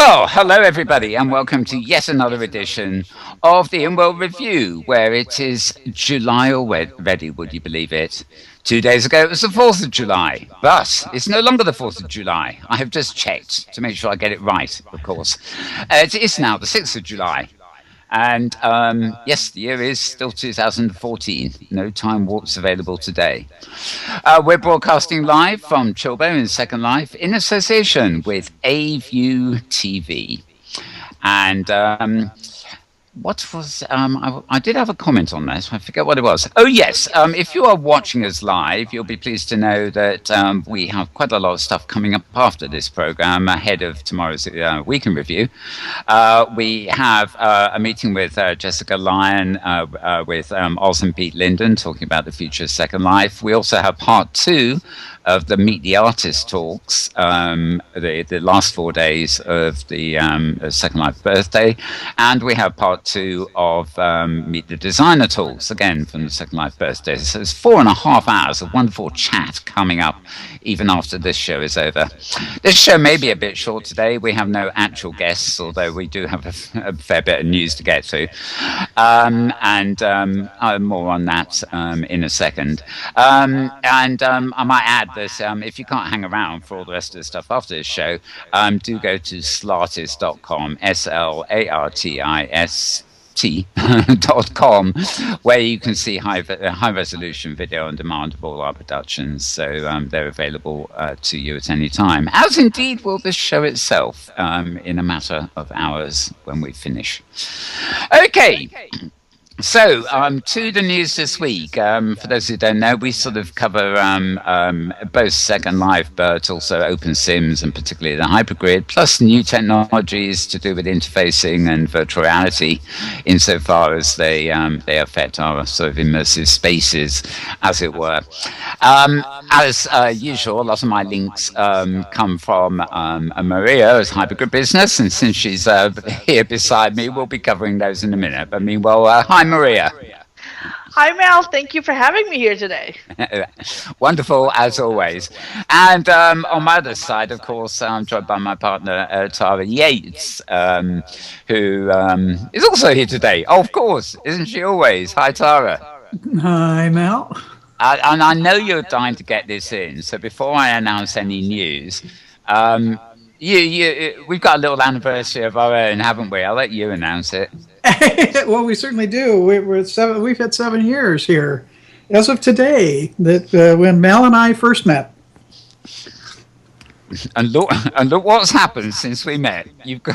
Well, hello everybody, and welcome to yet another edition of the Inworld Review, where it is July already, would you believe it? 2 days ago it was the 4th of July, but it's no longer the 4th of July. I have just checked to make sure I get it right, of course. It is now the 6th of July. And yes, the year is still 2014. No time warps available today. We're broadcasting live from Chilbo in Second Life in association with A-View TV. And what was I did have a comment on this. I forget what it was. Oh yes, if you are watching us live, you'll be pleased to know that we have quite a lot of stuff coming up after this program ahead of tomorrow's weekend review. We have a meeting with Jessica Lyon, with Oz and Pete Linden, talking about the future of Second Life. We also have part 2 of the Meet the Artist talks, the last 4 days of the Second Life birthday, and we have part 2 of Meet the Designer talks, again from the Second Life birthday. So it's 4.5 hours of wonderful chat coming up even after this show is over. This show may be a bit short today. We have no actual guests, although we do have a fair bit of news to get to, and more on that in a second. And I might add that if you can't hang around for all the rest of the stuff after this show, do go to slartist.com, SLARTIST.com, where you can see high resolution video on demand of all our productions. So they're available to you at any time, as indeed will this show itself, in a matter of hours when we finish. Okay. So, to the news this week. For those who don't know, we sort of cover both Second Life, but also OpenSims, and particularly the hypergrid, plus new technologies to do with interfacing and virtual reality, insofar as they affect our sort of immersive spaces, as it were. As usual, a lot of my links come from Maria's hypergrid business, and since she's here beside me, we'll be covering those in a minute. But meanwhile, hi Maria. Hi Mel, thank you for having me here today. Wonderful as always. And on my other side, of course, I'm joined by my partner Tara Yates, who is also here today. Oh, of course, isn't she always? Hi Tara. Hi Mel. And I know you're dying to get this in, so before I announce any news, we've got a little anniversary of our own, haven't we? I'll let you announce it. Well, we certainly do. We've had 7 years here, as of today, that when Mel and I first met. And look what's happened since we met. We've been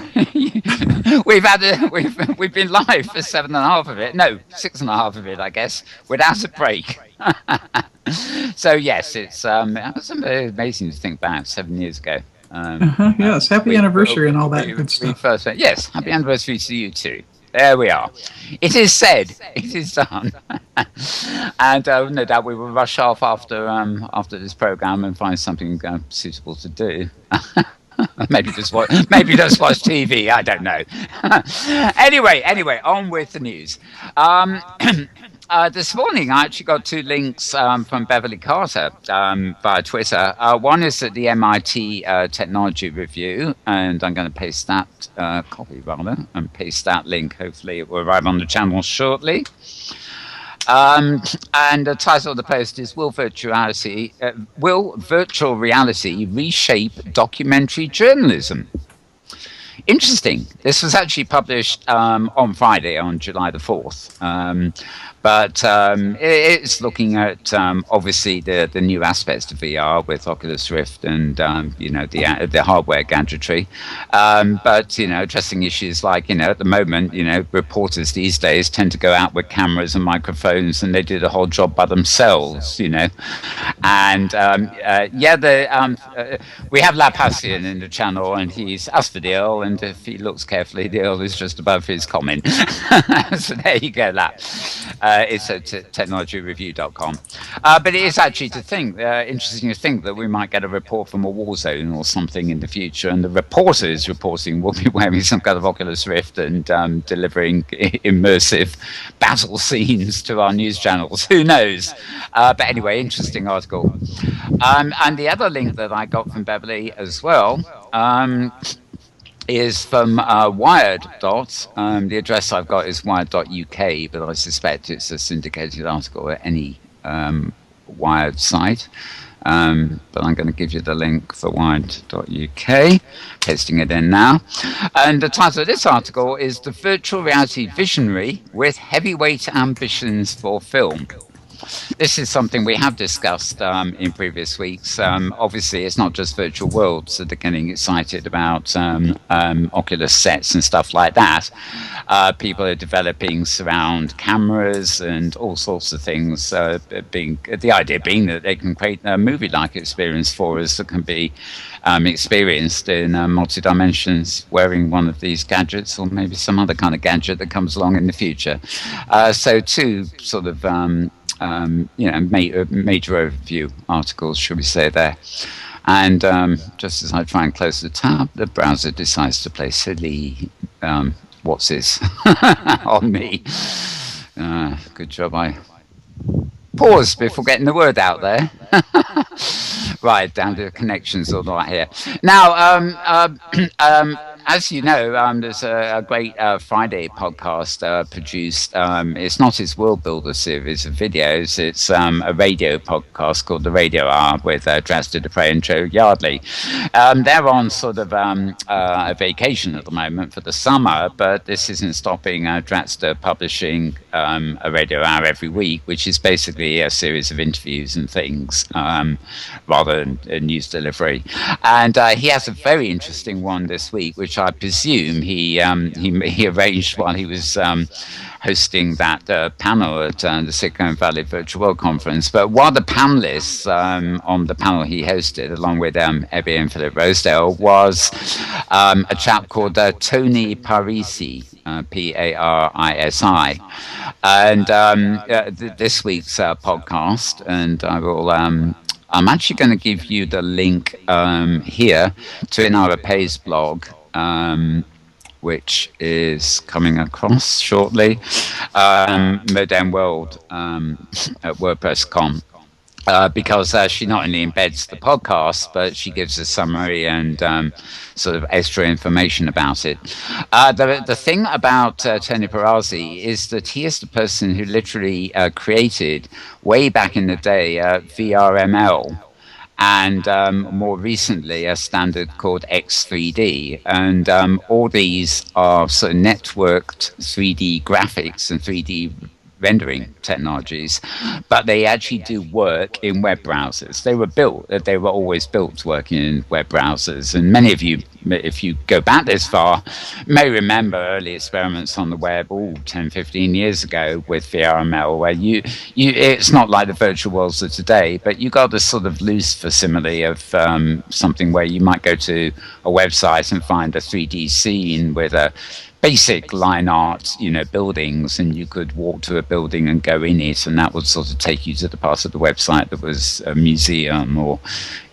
live for 7.5 of it. No, 6.5 of it, I guess, without a break. So yes, it's amazing to think back 7 years ago. Yes, happy anniversary and all that good stuff. Yes, happy anniversary to you too. There we are. It is said. It is done. And no doubt we will rush off after this program and find something suitable to do. Maybe just watch TV. I don't know. Anyway, on with the news. This morning, I actually got 2 links from Beverly Carter via Twitter. One is at the MIT Technology Review, and I'm going to paste that and paste that link. Hopefully, it will arrive on the channel shortly. And the title of the post is Will virtual reality reshape documentary journalism? Interesting. This was actually published on Friday, on July the 4th. But it's looking at obviously the new aspects of VR with Oculus Rift and the hardware gadgetry, but addressing issues like at the moment reporters these days tend to go out with cameras and microphones and they do the whole job by themselves, and we have Lapassian in the channel and he's asked for the deal, and if he looks carefully, the deal is just above his comment. So there you go, that. It's at technologyreview.com. But it is actually interesting to think that we might get a report from a war zone or something in the future, and the reporters reporting will be wearing some kind of Oculus Rift and delivering immersive battle scenes to our news channels. Who knows? But anyway, interesting article. And the other link that I got from Beverly as well, is from Wired. The address I've got is wired.uk, but I suspect it's a syndicated article at any Wired site. But I'm going to give you the link for wired.uk, pasting it in now. And the title of this article is The Virtual Reality Visionary with Heavyweight Ambitions for Film. This is something we have discussed in previous weeks. Obviously, it's not just virtual worlds that are getting excited about Oculus sets and stuff like that. People are developing surround cameras and all sorts of things. The idea being that they can create a movie-like experience for us that can be experienced in multi dimensions, wearing one of these gadgets, or maybe some other kind of gadget that comes along in the future. So, two sort of major overview articles, should we say, there. And just as I try and close the tab, the browser decides to play silly what's this on me. Good job I paused before getting the word out there. Right, down to the connections all right here. Now, as you know, there's a great Friday podcast produced. It's not his World Builder series of videos. It's a radio podcast called The Radio Hour with Drasta Dupre and Joe Yardley. They're on sort of a vacation at the moment for the summer, but this isn't stopping Drasta publishing a radio hour every week, which is basically a series of interviews and things, rather than news delivery. And he has a very interesting one this week, which I presume he arranged while he was hosting that panel at the Silicon Valley Virtual World Conference. But one of the panelists on the panel he hosted, along with Ebby and Philip Rosedale, was a chap called Tony Parisi, Parisi. And this week's podcast, and I will... I'm actually going to give you the link here to Inara Pay's blog, which is coming across shortly, Modern World at WordPress.com. Because she not only embeds the podcast, but she gives a summary and sort of extra information about it. The thing about Tony Parisi is that he is the person who literally created, way back in the day, VRML, and more recently a standard called X3D. And all these are sort of networked 3D graphics and 3D rendering technologies, but they actually do work in web browsers. They were always built to work in web browsers, and many of you, if you go back this far, may remember early experiments on the web 10, 15 years ago with VRML, where you it's not like the virtual worlds of today, but you got this sort of loose facsimile of something where you might go to a website and find a 3D scene with a basic line art, buildings, and you could walk to a building and go in it, and that would sort of take you to the part of the website that was a museum, or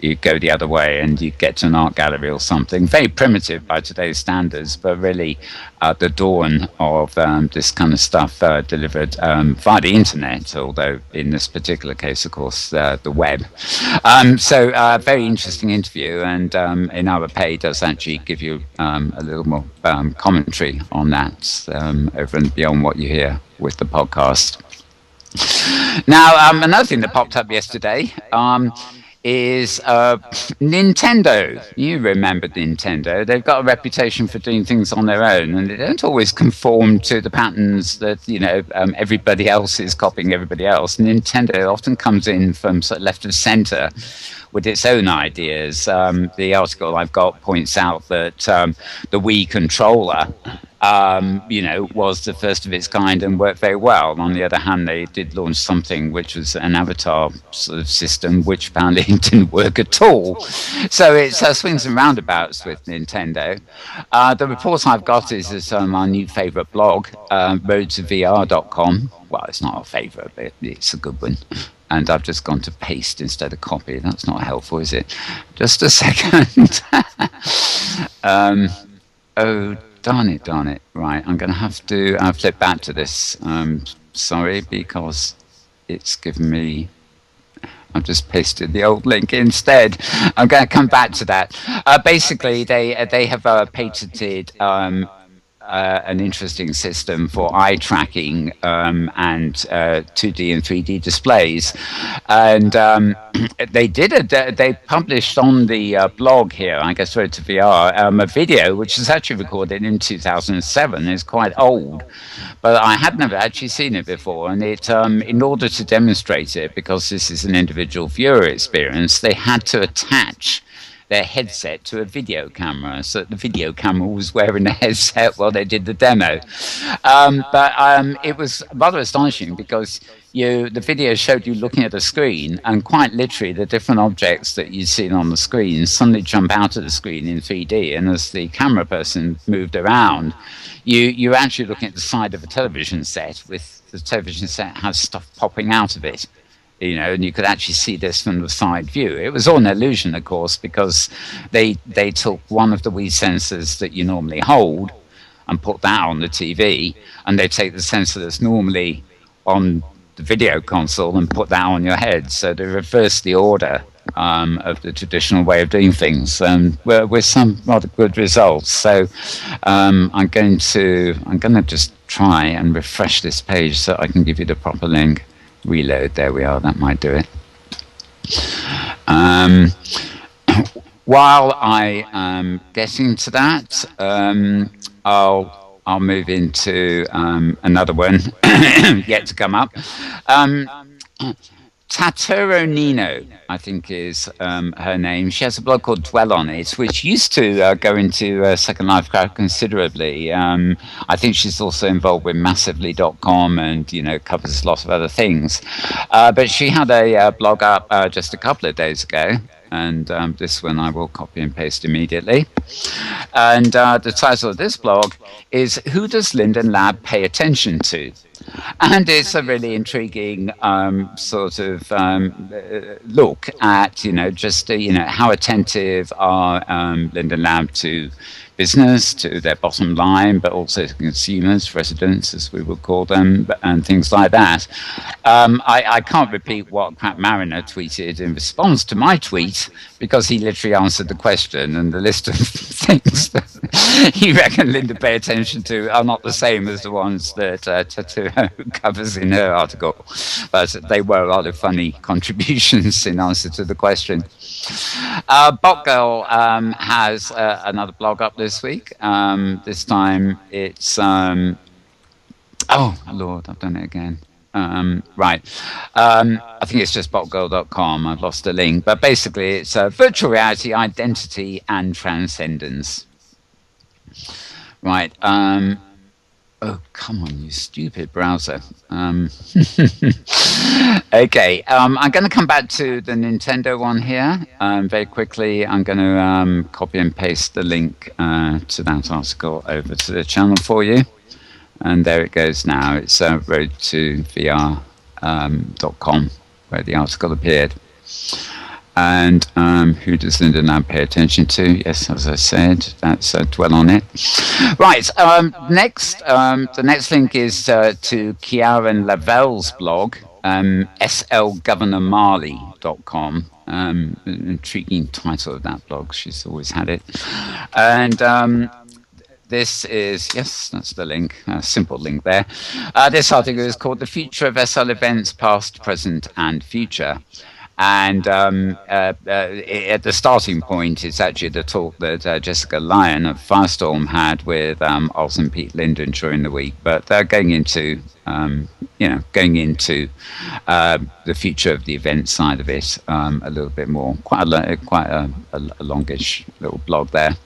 you go the other way and you get to an art gallery or something. Very primitive by today's standards, but really the dawn of this kind of stuff delivered via the internet, although in this particular case, of course, the web. So very interesting interview, and Inara Pay does actually give you a little more commentary on that over and beyond what you hear with the podcast. Now, another thing that popped up yesterday is Nintendo. You remember Nintendo. They've got a reputation for doing things on their own, and they don't always conform to the patterns that everybody else is copying everybody else. Nintendo often comes in from sort of left of center with its own ideas. The article I've got points out that the Wii controller was the first of its kind and worked very well. On the other hand, they did launch something which was an avatar sort of system, which apparently didn't work at all. So it's swings and roundabouts with Nintendo. The report I've got is on our new favorite blog, roadtovr.com. Well, it's not our favorite, but it's a good one. And I've just gone to paste instead of copy. That's not helpful, is it? Just a second. Oh, darn it. Right, I'm going to have to flip back to this. Sorry, because it's given me I've just pasted the old link instead. I'm going to come back to that. Basically, they have patented an interesting system for eye tracking and 2D and 3D displays, and they published on the blog here, I guess, Road to VR, a video which was actually recorded in 2007. It's quite old, but I had never actually seen it before. And it, in order to demonstrate it, because this is an individual viewer experience, they had to attach their headset to a video camera, so that the video camera was wearing a headset while they did the demo. But it was rather astonishing because the video showed you looking at a screen, and quite literally the different objects that you'd seen on the screen suddenly jump out of the screen in 3D, and as the camera person moved around, you're actually looking at the side of a television set, with the television set has stuff popping out of it. And you could actually see this from the side view. It was all an illusion, of course, because they took one of the Wii sensors that you normally hold and put that on the TV, and they take the sensor that's normally on the video console and put that on your head. So they reverse the order of the traditional way of doing things, with some rather good results. So I'm going to just try and refresh this page so I can give you the proper link. Reload, there we are, that might do it. While I am getting to that, I'll move into another one yet to come up. Taturo Nino, I think is her name. She has a blog called Dwell on It, which used to go into Second Life quite considerably. I think she's also involved with Massively.com and, covers a lot of other things. But she had a blog up just a couple of days ago, and this one I will copy and paste immediately. And the title of this blog is Who Does Linden Lab Pay Attention To? And it's a really intriguing sort of look at, just, how attentive are Linden Lab to business, to their bottom line, but also to consumers, residents, as we would call them, and things like that. I can't repeat what Crap Mariner tweeted in response to my tweet, because he literally answered the question, and the list of things that he reckoned Linda pay attention to are not the same as the ones that Taturo covers in her article, but they were rather funny contributions in answer to the question. Botgirl has another blog up this week. This time it's oh Lord, I've done it again. Right. I think it's just botgirl.com. I've lost the link, but basically it's virtual reality, identity, and transcendence. Right. Oh, come on, you stupid browser. Okay, I'm going to come back to the Nintendo one here very quickly. I'm going to copy and paste the link to that article over to the channel for you. And there it goes now. It's roadtovr.com where the article appeared. And who does Linda now pay attention to? Yes, as I said, that's Dwell on It. Right, next, the next link is to Kieran Lavelle's blog, slgovernormarley.com. Intriguing title of that blog. She's always had it. And this is, yes, that's the link, a simple link there. This article is called The Future of SL Events, Past, Present, and Future. And at the starting point, it's actually the talk that Jessica Lyon of Firestorm had with Oz and Pete Linden during the week. But they're going into, the future of the event side of it a little bit more. Quite a longish little blog there.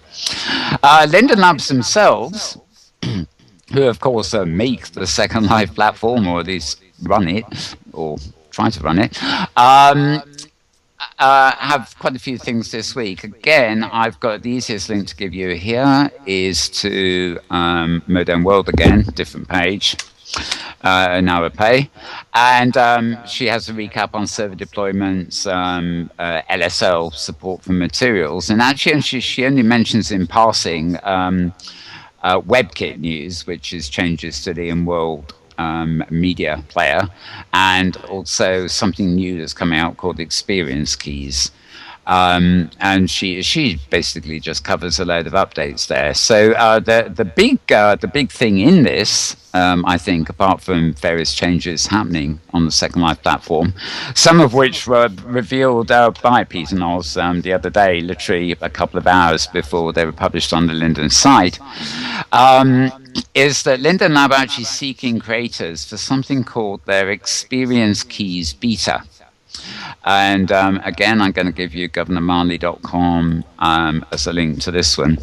Linden Labs themselves, who of course make the Second Life platform, or at least run it, or try to run it, have quite a few things this week. Again, I've got the easiest link to give you here is to Modern World again, different page, an hour pay. And she has a recap on server deployments, LSL support for materials. And actually, she only mentions in passing WebKit news, which is changes to the Inworld media player, and also something new that's coming out called Experience Keys. And she basically just covers a load of updates there. So the big thing in this, I think, apart from various changes happening on the Second Life platform, some of which were revealed by Peter Knowles the other day, literally a couple of hours before they were published on the Linden site, is that Linden Lab are actually seeking creators for something called their Experience Keys Beta. And again, I'm going to give you governormarley.com as a link to this one.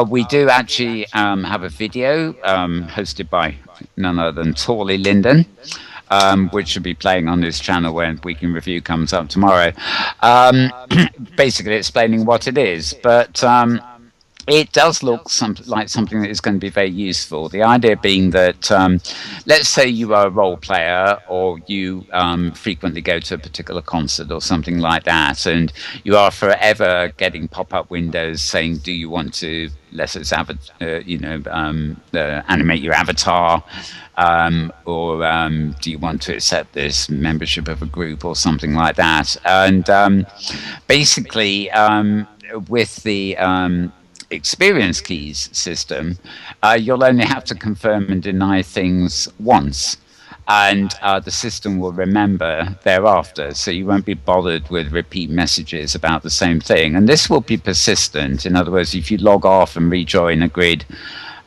We do actually have a video hosted by none other than Torley Linden, which should be playing on this channel when Week in Review comes up tomorrow. Basically explaining what it is. But it does look like something that is going to be very useful. The idea being that, let's say you are a role player, or you frequently go to a particular concert or something like that, and you are forever getting pop-up windows saying, "Do you want to let us animate your avatar?" Or do you want to accept this membership of a group or something like that? And basically, with the Experience Keys system, you'll only have to confirm and deny things once, and the system will remember thereafter, so you won't be bothered with repeat messages about the same thing. And this will be persistent. In other words, if you log off and rejoin a grid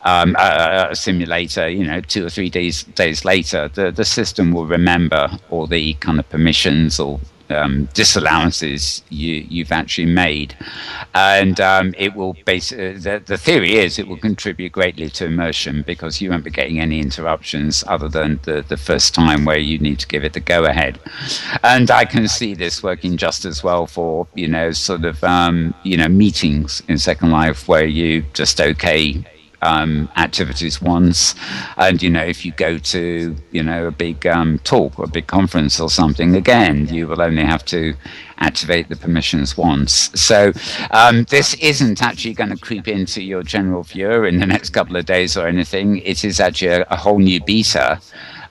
a simulator, 2 or 3 days later, the system will remember all the kind of permissions or disallowances you've actually made, and it will the theory is it will contribute greatly to immersion, because you won't be getting any interruptions other than the first time where you need to give it the go ahead. And I can see this working just as well for meetings in Second Life, where you just activities once, and if you go to a big talk or a big conference or something, again you will only have to activate the permissions once. So this isn't actually going to creep into your general viewer in the next couple of days or anything. It is actually a whole new beta,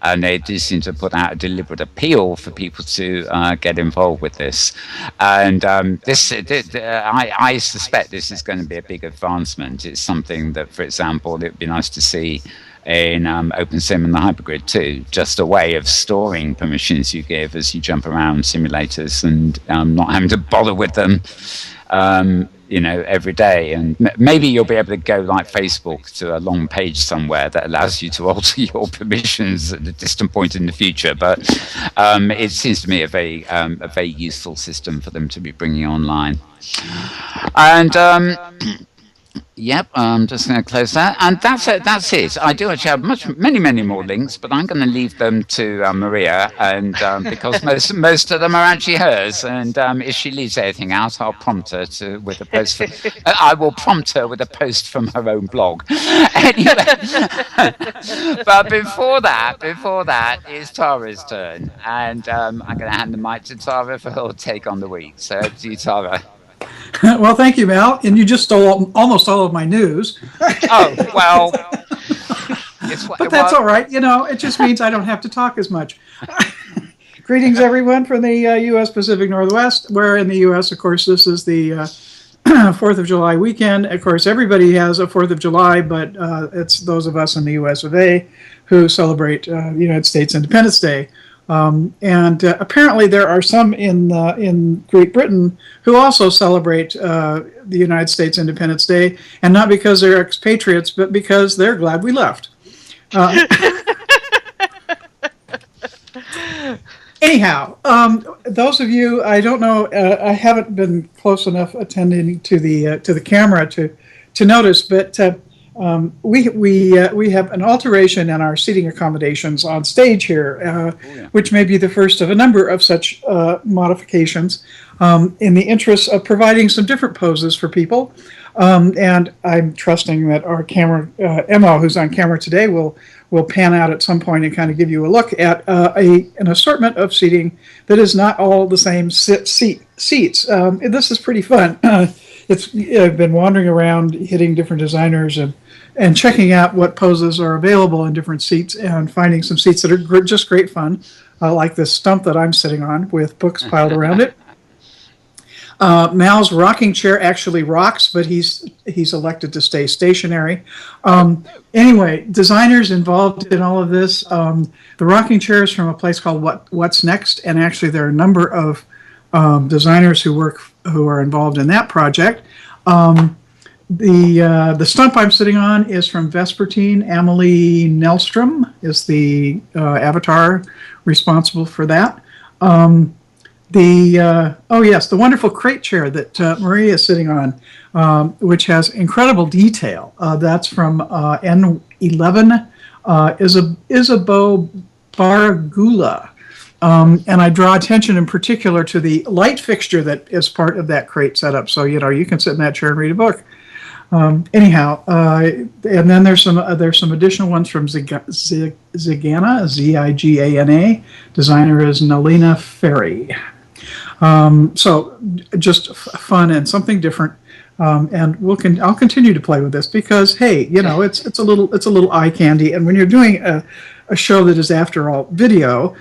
and they do seem to put out a deliberate appeal for people to get involved with this. And I suspect this is going to be a big advancement. It's something that, for example, it would be nice to see in OpenSim and the Hypergrid too, just a way of storing permissions you give as you jump around simulators, and not having to bother with them every day. And maybe you'll be able to go like Facebook to a long page somewhere that allows you to alter your permissions at a distant point in the future. But it seems to me a very useful system for them to be bringing online. And yep, I'm just going to close that, and that's it. I do actually have many more links, but I'm going to leave them to Maria, and because most of them are actually hers. And if she leaves anything out, I'll prompt her with a post. I will prompt her with a post from her own blog. Anyway, but before that, it's Tara's turn, and I'm going to hand the mic to Tara for her take on the week. So over to you, Tara. Well, thank you, Mal. And you just stole almost all of my news. Oh, well. But that's all right. It just means I don't have to talk as much. Greetings, everyone, from the U.S. Pacific Northwest, where in the U.S., of course, this is the 4th of July weekend. Of course, everybody has a 4th of July, but it's those of us in the U.S. of A. who celebrate the United States Independence Day. And apparently there are some in Great Britain who also celebrate the United States Independence Day, and not because they're expatriates, but because they're glad we left. Anyhow, those of you, I don't know, I haven't been close enough attending to the camera to notice, but we have an alteration in our seating accommodations on stage here, which may be the first of a number of such modifications in the interest of providing some different poses for people. And I'm trusting that our camera, Emmo, who's on camera today, will pan out at some point and kind of give you a look at an assortment of seating that is not all the same seats. This is pretty fun. I've been wandering around hitting different designers and and checking out what poses are available in different seats and finding some seats that are just great fun, like this stump that I'm sitting on with books piled around it. Mal's rocking chair actually rocks, but he's elected to stay stationary. Anyway, designers involved in all of this. The rocking chair is from a place called What's Next, and actually there are a number of designers who are involved in that project. The stump I'm sitting on is from Vespertine. Amelie Nellstrom is the avatar responsible for that. The wonderful crate chair that Maria is sitting on, which has incredible detail. That's from N11, Isabeau Baragula. And I draw attention in particular to the light fixture that is part of that crate setup. So, you can sit in that chair and read a book. And then there's some additional ones from Zigana, Zigana. Designer is Nalina Ferry. So just fun and something different. And I'll continue to play with this because, hey, it's a little eye candy. And when you're doing a show that is, after all, video,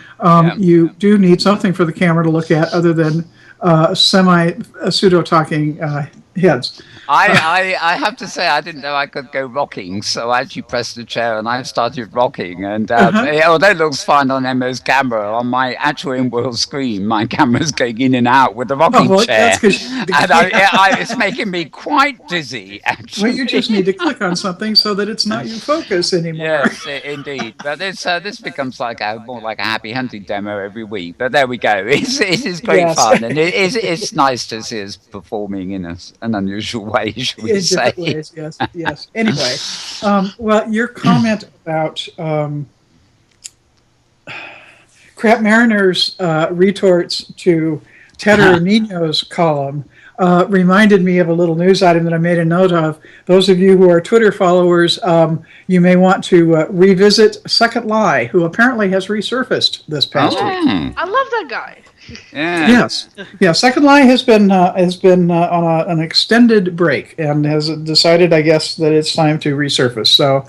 you do need something for the camera to look at other than pseudo talking heads. I have to say I didn't know I could go rocking, so I actually pressed the chair and I started rocking. And although it looks fine on Emmo's camera, on my actual Inworld screen, my camera's going in and out with the rocking chair, and it's making me quite dizzy. Actually, well, you just need to click on something so that it's not your focus anymore. Yes, indeed. But this becomes more like a happy hunting demo every week. But there we go. It is great fun, and it's nice to see us performing in an unusual way. Should we say? Ways, yes. Anyway, well, your comment about Crap Mariner's retorts to Tedder Nino's column reminded me of a little news item that I made a note of. Those of you who are Twitter followers, you may want to revisit Second Lie, who apparently has resurfaced this past week. I love that guy. Yeah. Yes. Yeah. Second Lie has been on an extended break and has decided, I guess, that it's time to resurface. So,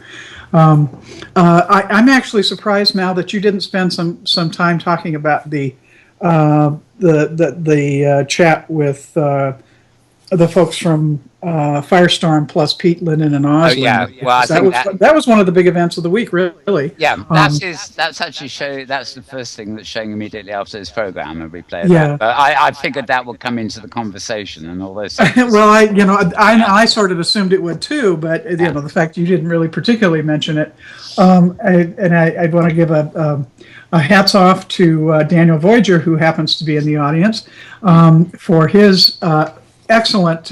I'm actually surprised, Mal, that you didn't spend some time talking about the chat with the folks from Firestorm plus Pete Linden and Oz. Oh yeah, well, I think that was one of the big events of the week, really. Yeah, that's actually that's the first thing that's showing immediately after this program, and we play that. But I figured that would come into the conversation and all those things. Well, I sort of assumed it would too, but the fact you didn't really particularly mention it, and I'd want to give a hats off to Daniel Voyager, who happens to be in the audience, for his excellent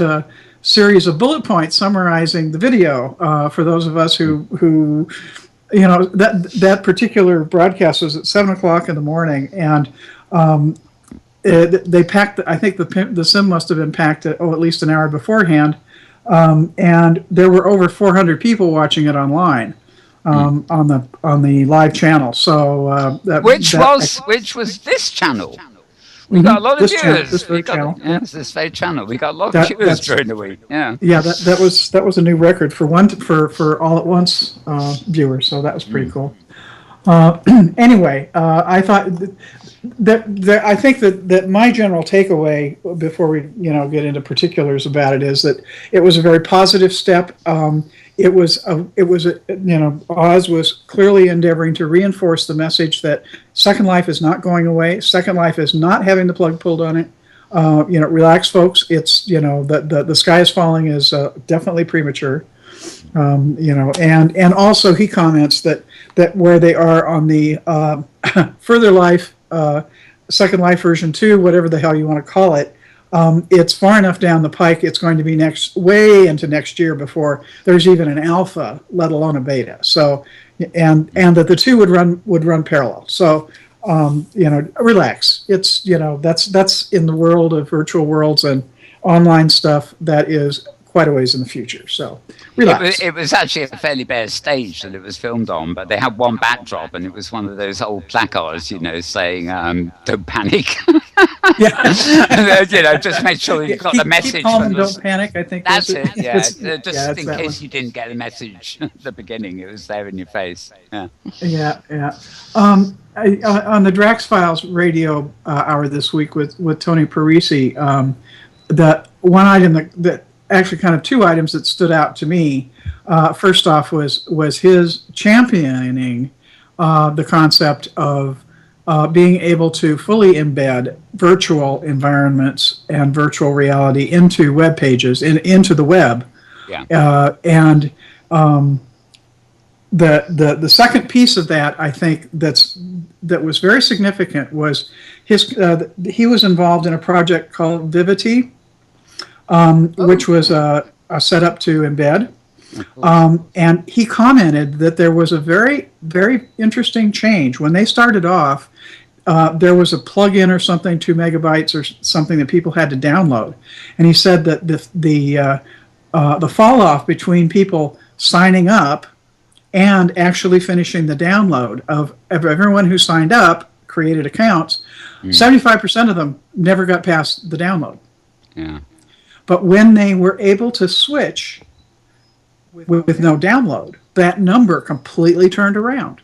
series of bullet points summarizing the video for those of us who that particular broadcast was at 7:00 in the morning, and they packed. I think the sim must have been packed at least an hour beforehand, and there were over 400 people watching it online on the live channel. So which was this channel. We got a lot of viewers. This very channel. We got a lot of viewers during the week. Yeah. Yeah, that was a new record for all at once viewers. So that was pretty cool. Anyway, I thought I think that my general takeaway before we get into particulars about it is that it was a very positive step. Oz was clearly endeavoring to reinforce the message that Second Life is not going away. Second Life is not having the plug pulled on it. Relax, folks. It's the sky is falling is definitely premature. And also he comments that where they are on the Further Life, Second Life version 2, whatever the hell you want to call it. It's far enough down the pike. It's going to be way into next year before there's even an alpha, let alone a beta. So, and that the two would run parallel. So, relax. It's that's in the world of virtual worlds and online stuff. That is quite a ways in the future. So, relax. It was actually a fairly bare stage that it was filmed on, but they had one backdrop, and it was one of those old placards, saying "Don't panic." Yeah. Just make sure you got the message. Keep calm and don't panic, I think. That's it, yeah. Just in case one. You didn't get the message at the beginning, it was there in your face. Yeah. Yeah. On the Drax Files radio hour this week with Tony Parisi, the one item that actually kind of two items that stood out to me. First off was his championing the concept of being able to fully embed virtual environments and virtual reality into web pages, into the web. Yeah. And the second piece of that, I think, that was very significant was he was involved in a project called Vivity, which was a setup to embed. And he commented that there was a very, very interesting change. When they started off, there was a plug-in or something, 2 megabytes or something that people had to download. And he said that the fall-off between people signing up and actually finishing the download of everyone who signed up, created accounts, 75% of them never got past the download. Yeah. But when they were able to switch with no download, that number completely turned around.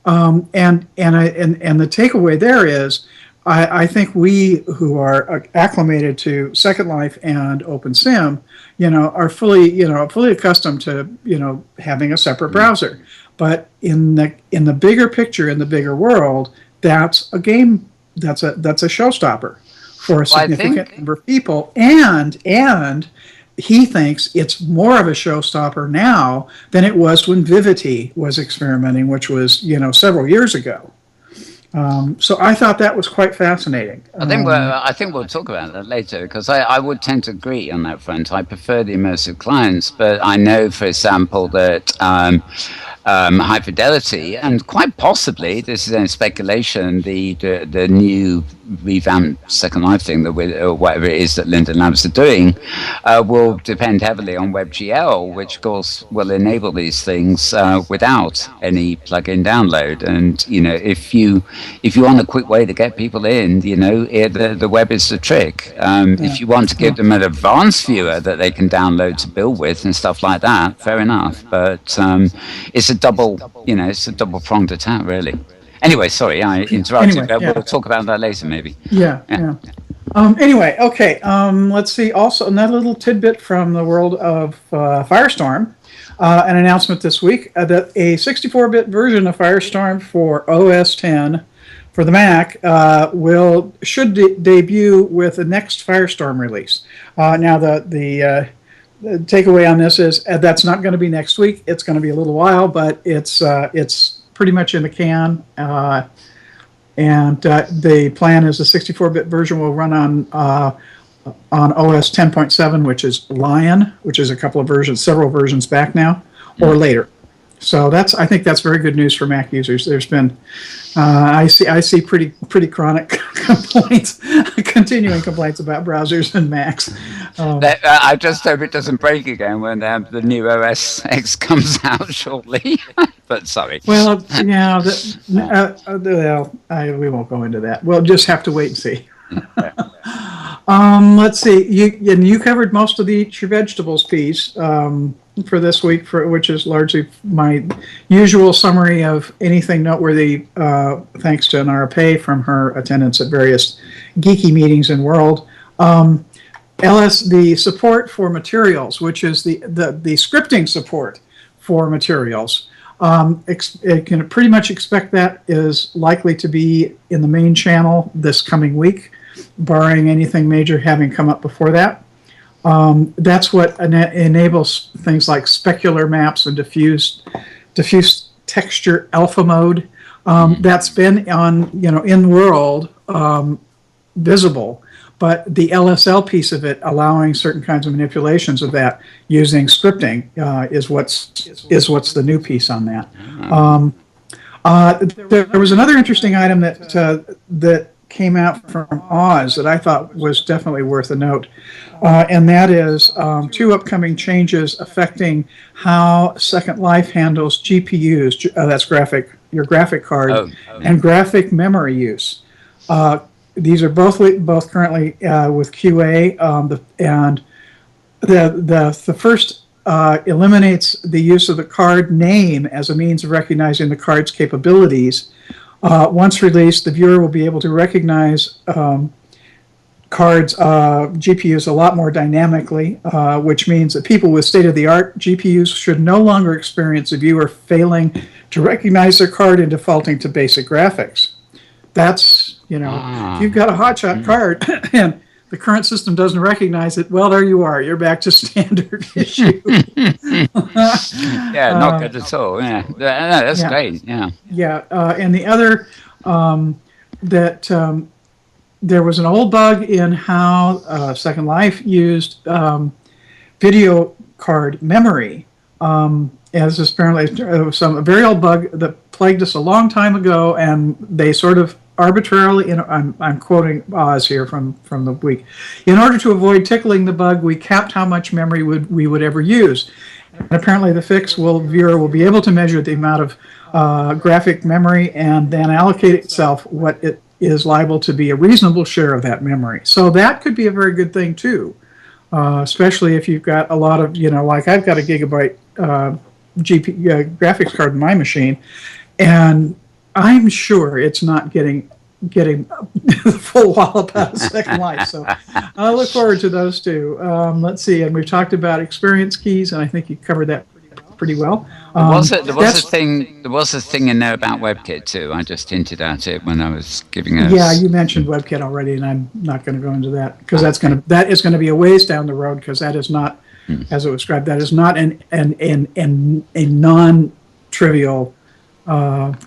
And the takeaway there is, I think we who are acclimated to Second Life and OpenSim, are fully accustomed to having a separate browser. But in the bigger picture, in the bigger world, that's a game. That's a showstopper for a significant number of people, and he thinks it's more of a showstopper now than it was when Vivity was experimenting, which was several years ago. So I thought that was quite fascinating. I think we'll talk about that later, because I would tend to agree on that front. I prefer the immersive clients, but I know, for example, that High Fidelity, and quite possibly, this is a speculation, the new revamped Second Life thing or whatever it is that Linden Labs are doing, will depend heavily on WebGL, which of course will enable these things without any plug-in download. And if you want a quick way to get people in, the web is the trick. If you want to give them an advanced viewer that they can download to build with and stuff like that, fair enough. But it's a double-pronged attack, really. Anyway, sorry, I interrupted. We'll talk about that later, maybe. Yeah. Anyway, okay. Let's see. Also, another little tidbit from the world of Firestorm. An announcement this week that a 64-bit version of Firestorm for OS 10 for the Mac should debut with the next Firestorm release. Now, the takeaway on this is that's not going to be next week. It's going to be a little while, but it's pretty much in the can. And the plan is the 64-bit version will run on OS 10.7, which is Lion, which is several versions back now, or later. So I think that's very good news for Mac users. There's been, I see pretty chronic complaints, continuing complaints about browsers and Macs. I just hope it doesn't break again when the new OS X comes out shortly. But sorry. Well, yeah, we won't go into that. We'll just have to wait and see. Let's see. You covered most of the Eat Your Vegetables piece for this week, which is largely my usual summary of anything noteworthy, thanks to Nara Pei from her attendance at various geeky meetings in World. The support for materials, which is the scripting support for materials. Can pretty much expect that is likely to be in the main channel this coming week, barring anything major having come up before that. That's what enables things like specular maps and diffuse texture alpha mode. That's been on Inworld visible, but the LSL piece of it, allowing certain kinds of manipulations of that using scripting, is what's the new piece on that. There was another interesting item that came out from Oz that I thought was definitely worth a note, and that is 2 upcoming changes affecting how Second Life handles GPUs. That's your graphic card, and graphic memory use. these are both currently with QA, and the first eliminates the use of the card name as a means of recognizing the card's capabilities. Once released, the viewer will be able to recognize cards, GPUs a lot more dynamically, which means that people with state-of-the-art GPUs should no longer experience a viewer failing to recognize their card and defaulting to basic graphics. That's, if you've got a hotshot card and the current system doesn't recognize it, well, there you are. You're back to standard issue. Yeah, not good at all. Yeah, no, that's great. Yeah. Yeah, and the other there was an old bug in how Second Life used video card memory. As apparently it was a very old bug that plagued us a long time ago, and they sort of arbitrarily, I'm quoting Oz here from the week, in order to avoid tickling the bug, we capped how much memory we would ever use. And apparently the fix viewer will be able to measure the amount of graphic memory and then allocate itself what it is liable to be a reasonable share of that memory. So that could be a very good thing too, especially if you've got a lot of, like I've got a gigabyte graphics card in my machine, and I'm sure it's not getting the full wallop out of Second Life. So I look forward to those two. Let's see, and we've talked about experience keys, and I think you covered that pretty well. There was a thing in there about WebKit too. I just hinted at it when I was giving us. Yeah, you mentioned WebKit already, and I'm not going to go into that because that is going to be a ways down the road, because that is not, as it was described, that is not a non-trivial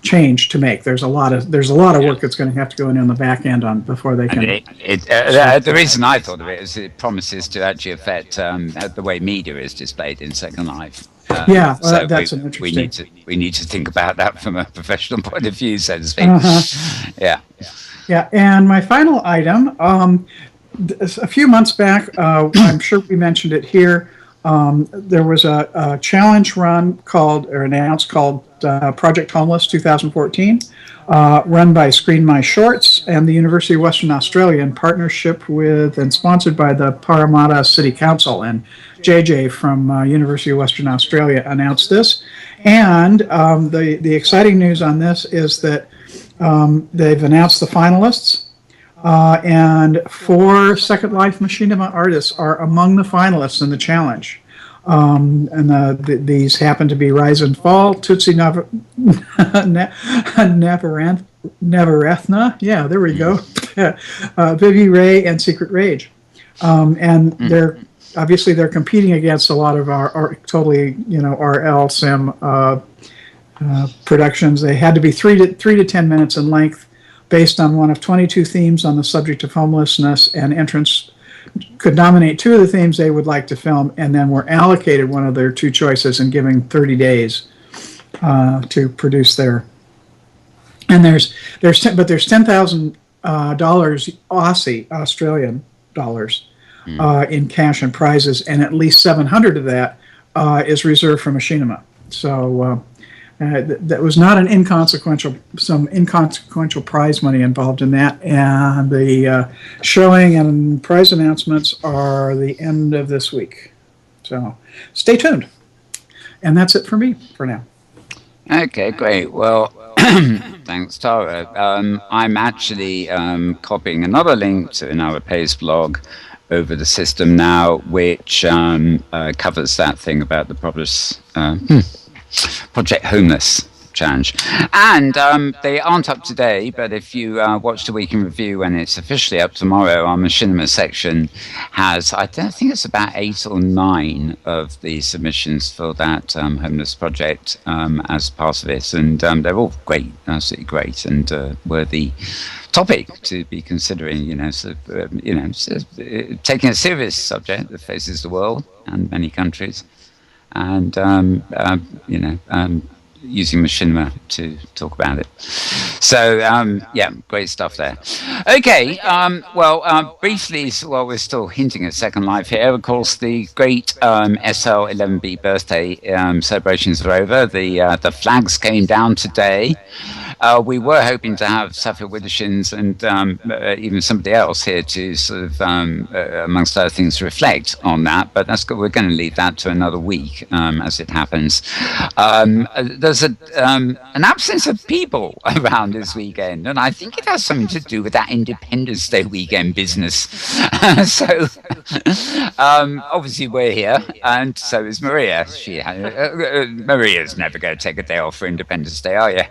change to make. There's a lot of work that's going to have to go in on the back end before they can. The reason I thought of it is it promises to actually affect the way media is displayed in Second Life. So that's an interesting. We need to think about that from a professional point of view, so to speak. Yeah. And my final item, a few months back, I'm sure we mentioned it here. There was a challenge run announced called Project Homeless 2014, run by Screen My Shorts and the University of Western Australia in partnership with and sponsored by the Parramatta City Council. And JJ from University of Western Australia announced this. And the exciting news on this is that they've announced the finalists. And 4 Second Life Machinima artists are among the finalists in the challenge. These happen to be Rise and Fall, Tootsie Neverethna, yeah, there we go, Vivi Ray, and Secret Rage. And they're competing against a lot of our totally, RL Sim productions. They had to be 3 to 10 minutes in length, based on one of 22 themes on the subject of homelessness, and entrants could nominate 2 of the themes they would like to film, and then were allocated one of their 2 choices and given 30 days to produce their. And there's $10,000 Australian dollars in cash and prizes, and at least 700 of that is reserved for Machinima. So. That was not some inconsequential prize money involved in that, and the showing and prize announcements are the end of this week. So stay tuned. And that's it for me for now. Okay, great. Well, thanks, Tara. I'm actually copying another link to an Arapace blog over the system now, which covers that thing about the Project Homeless challenge. And they aren't up today, but if you watch the Week in Review when it's officially up tomorrow, our Machinima section has, I don't think it's about 8 or 9 of the submissions for that homeless project as part of it. And they're all great, absolutely great, and worthy topic to be considering, taking a serious subject that faces the world and many countries. And using Machinima to talk about it. So great stuff there. Okay, briefly, while we're still hinting at Second Life here, of course, the great SL11B birthday celebrations are over. The flags came down today. We were hoping to have Safir Widdershins and even somebody else here to sort of, amongst other things, reflect on that. But that's good. We're going to leave that to another week, as it happens. There's an absence of people around this weekend, and I think it has something to do with that Independence Day weekend business. So obviously we're here, and so is Maria. Maria's never going to take a day off for Independence Day, are you?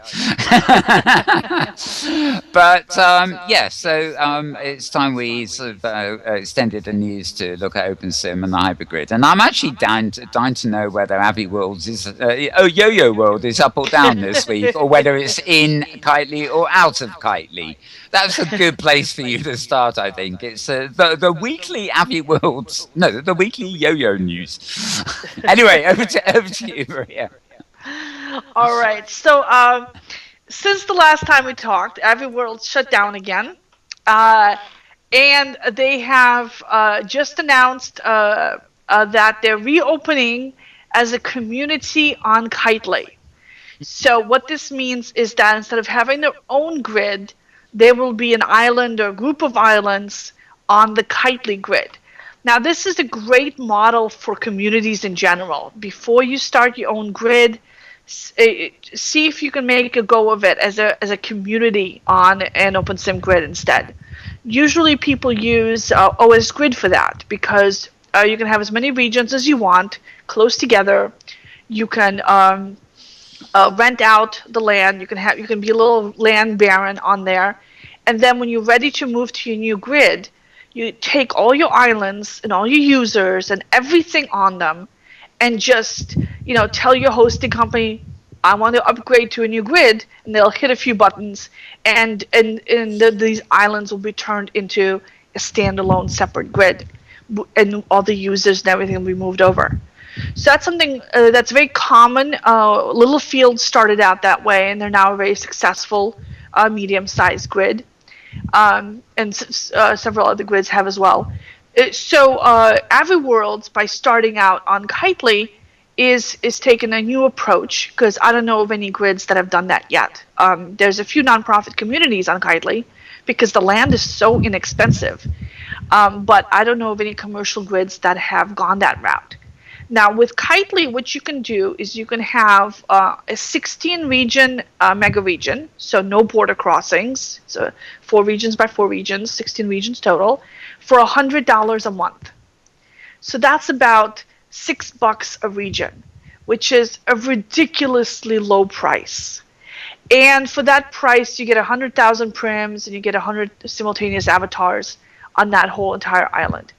But so it's time we sort of extended the news to look at OpenSim and the hybrid grid, and I'm actually dying to know whether Avi Worlds is Yo-Yo World is up or down this week, or whether it's in Kitely or out of Kitely. That's a good place for you to start, I think. It's the weekly Avi Worlds, no, the weekly Yo-Yo news. Anyway, over to you, Maria. All right. So since the last time we talked, Avi World shut down again. And they have just announced that they're reopening as a community on Kitely. So what this means is that instead of having their own grid, there will be an island or a group of islands on the Kitely grid. Now, this is a great model for communities in general. Before you start your own grid, see if you can make a go of it as a community on an OpenSim grid instead. Usually people use OS Grid for that because you can have as many regions as you want, close together. You can rent out the land. You can be a little land baron on there. And then when you're ready to move to your new grid, you take all your islands and all your users and everything on them and just, tell your hosting company, I want to upgrade to a new grid, and they'll hit a few buttons, and these islands will be turned into a standalone separate grid, and all the users and everything will be moved over. So that's something that's very common. Littlefield started out that way, and they're now a very successful medium-sized grid, and several other grids have as well. So Avi Worlds, by starting out on Kitely, is taking a new approach, because I don't know of any grids that have done that yet. There's a few nonprofit communities on Kitely because the land is so inexpensive, but I don't know of any commercial grids that have gone that route. Now with Kitely, what you can do is you can have a 16 region mega region, so no border crossings, so 4 regions by 4 regions, 16 regions total, for $100 a month. So that's about $6 a region, which is a ridiculously low price. And for that price, you get 100,000 prims and you get 100 simultaneous avatars on that whole entire island.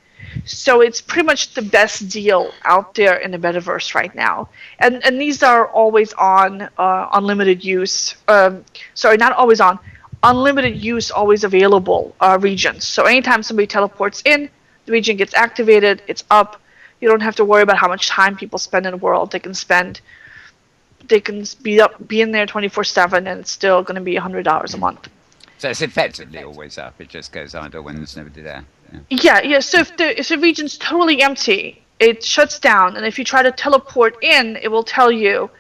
So it's pretty much the best deal out there in the metaverse right now. And these are always on, unlimited use. Sorry, not always on. Unlimited use, always available regions. So anytime somebody teleports in, the region gets activated, it's up. You don't have to worry about how much time people spend in the world. They can be in there 24/7, and it's still going to be $100 a month. So it's effectively always up. It just goes idle when there's nobody there. Yeah. So if the region's totally empty, it shuts down, and if you try to teleport in, it will tell you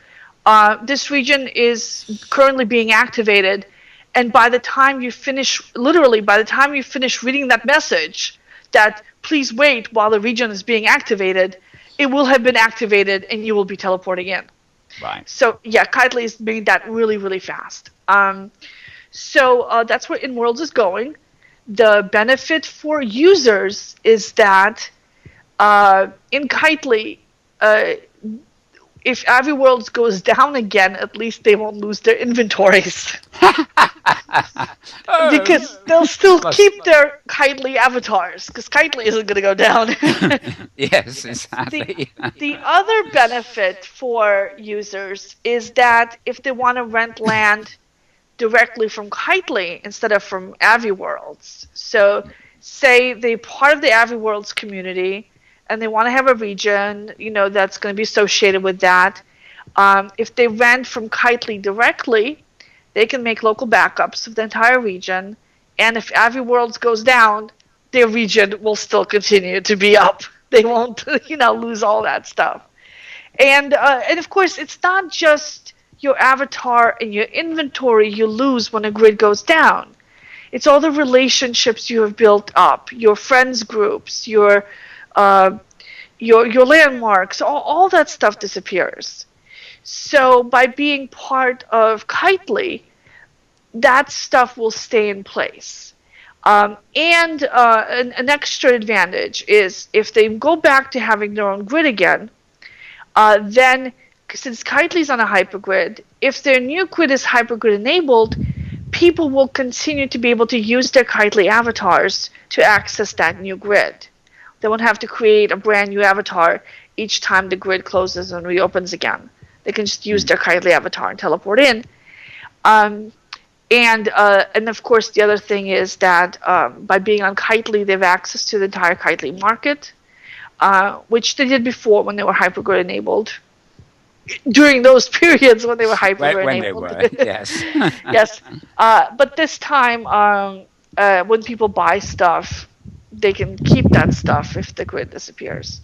this region is currently being activated, and by the time you finish reading that message, that please wait while the region is being activated, it will have been activated and you will be teleporting in. Right. So yeah, Kitely's made that really, really fast. So that's where Inworld is going. The benefit for users is that in Kitely, if Avi Worlds goes down again, at least they won't lose their inventories. Because they'll still keep their Kitely avatars, because Kitely isn't going to go down. Yes, exactly. The other benefit for users is that if they want to rent land directly from Kitely instead of from Avi Worlds, so say they're part of the Avi Worlds community, and they want to have a region, that's going to be associated with that. If they rent from Kitely directly, they can make local backups of the entire region. And if Avi Worlds goes down, their region will still continue to be up. They won't, lose all that stuff. And of course, it's not just your avatar and your inventory you lose when a grid goes down. It's all the relationships you have built up, your friends groups, your landmarks, all that stuff disappears. So by being part of Kitely, that stuff will stay in place. And an extra advantage is if they go back to having their own grid again, then since Kitely's on a hypergrid, if their new grid is hypergrid enabled, people will continue to be able to use their Kitely avatars to access that new grid. They won't have to create a brand new avatar each time the grid closes and reopens again. They can just use their Kitely avatar and teleport in. And of course, the other thing is that by being on Kitely, they have access to the entire Kitely market, which they did before when they were hypergrid enabled. During those periods when they were hypergrid enabled. When they were, yes. Yes. But this time, when people buy stuff, they can keep that stuff if the grid disappears.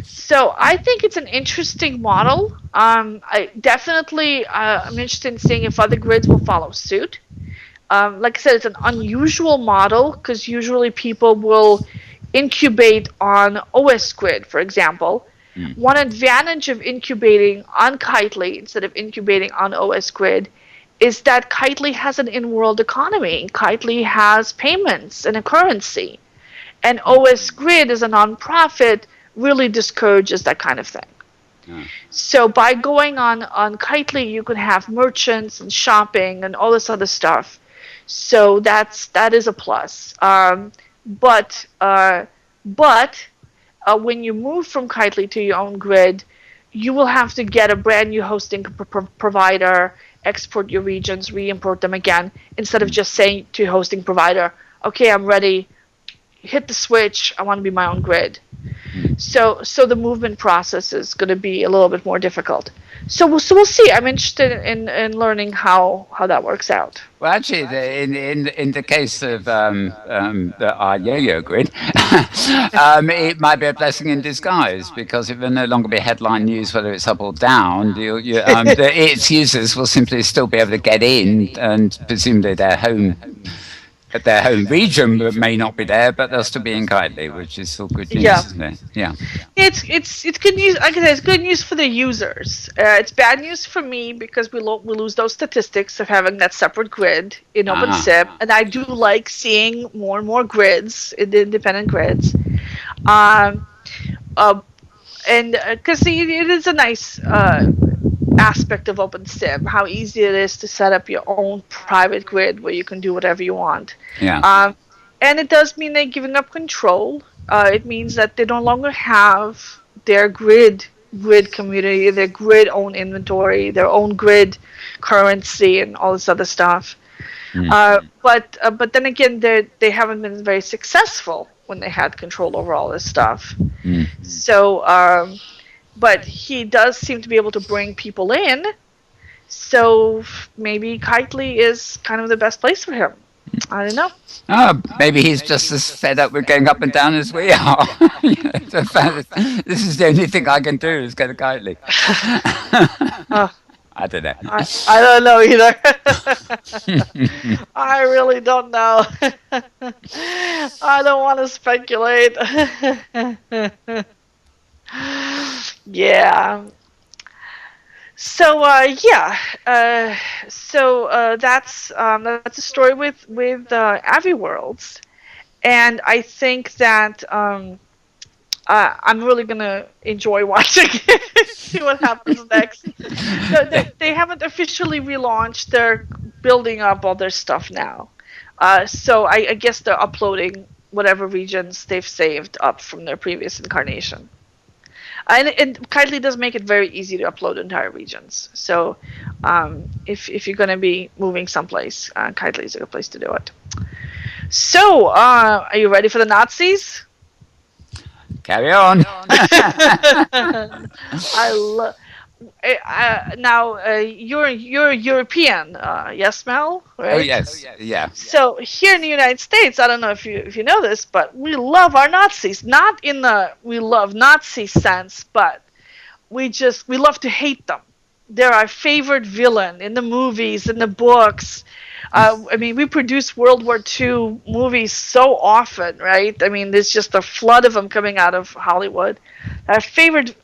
So I think it's an interesting model. I definitely I'm interested in seeing if other grids will follow suit. Like I said, it's an unusual model because usually people will incubate on OS grid, for example. One advantage of incubating on Kitely instead of incubating on OS grid is that Kitely has an in-world economy. Kitely has payments and a currency. And OS grid as a non-profit really discourages that kind of thing. So by going on Kitely, you can have merchants and shopping and all this other stuff. So that is a plus. But when you move from Kitely to your own grid, you will have to get a brand new hosting provider, export your regions, re-import them again, instead of just saying to your hosting provider, okay, I'm ready, hit the switch, I want to be my own grid. So the movement process is going to be a little bit more difficult. So we'll see. I'm interested in learning how that works out. Well, actually, in the case of our yo-yo grid, it might be a blessing in disguise because it will no longer be headline news whether it's up or down. Its users will simply still be able to get in, and presumably their home region may not be there, but they'll still be in Kitely, which is still good news, isn't it? Yeah. It's good news. Like I said, it's good news for the users. It's bad news for me because we lose those statistics of having that separate grid in OpenSIP, and I do like seeing more and more grids, in the independent grids, and because it is a nice aspect of OpenSIM, how easy it is to set up your own private grid where you can do whatever you want. Yeah. And it does mean they're giving up control. It means that they no longer have their grid community, their grid own inventory, their own grid currency, and all this other stuff. But then again, they haven't been very successful when they had control over all this stuff. So. But he does seem to be able to bring people in, so maybe Kitely is kind of the best place for him. I don't know. Maybe he's just as fed up with going up and down as we are. This is the only thing I can do is go to Kitely. I don't know. I don't know either. I really don't know. I don't want to speculate. Yeah. So that's a story with Aviworlds, and I think that I'm really gonna enjoy watching it, see what happens next. They haven't officially relaunched; they're building up all their stuff now. So I guess they're uploading whatever regions they've saved up from their previous incarnation. And Kitely does make it very easy to upload entire regions. So if you're going to be moving someplace, Kitely is a good place to do it. So are you ready for the Nazis? Carry on. You're European, yes, Mel? Right? Oh yes, yeah. So here in the United States, I don't know if you know this, but we love our Nazis. Not in the we love Nazi sense, but we love to hate them. They're our favorite villain in the movies, in the books. I mean, we produce World War II movies so often, right? I mean, there's just a flood of them coming out of Hollywood. Our favorite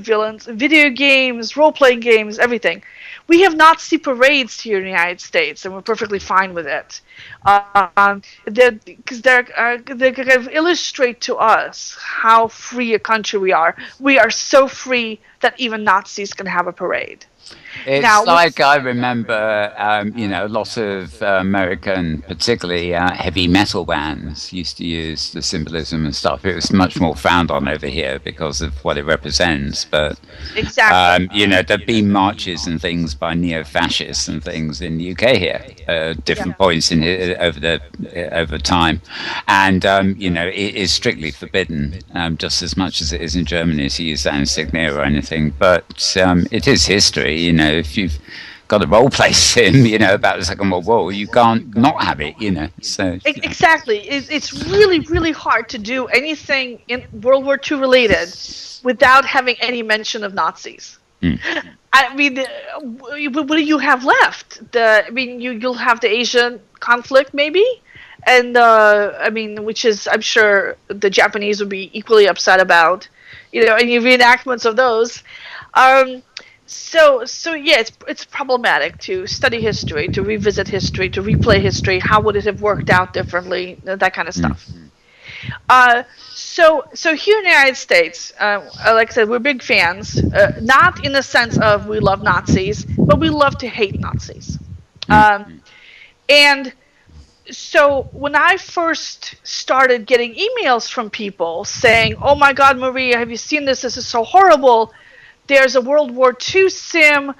villains, video games, role-playing games, everything. We have Nazi parades here in the United States, and we're perfectly fine with it. Because they kind of illustrate to us how free a country we are. We are so free that even Nazis can have a parade. It's Now, like I remember, a lot of American, particularly heavy metal bands, used to use the symbolism and stuff. It was much more frowned on over here because of what it represents. But exactly. there'd been marches and things by neo-fascists and things in the UK here, different points in over time, and it is strictly forbidden, just as much as it is in Germany to use that insignia or anything. But it is history. If you've got a role play sim, about the Second World War, you can't not have it, So Exactly. It's really, really hard to do anything in World War II related without having any mention of Nazis. I mean, what do you have left? You'll have the Asian conflict, maybe, and which is, I'm sure the Japanese would be equally upset about, any reenactments of those. So yeah, it's problematic to study history, to revisit history, to replay history. How would it have worked out differently? That kind of stuff. So here in the United States, like I said, we're big fans. Not in the sense of we love Nazis, but we love to hate Nazis. And so when I first started getting emails from people saying, "Oh my God, Maria, have you seen this? This is so horrible. There's a World War II sim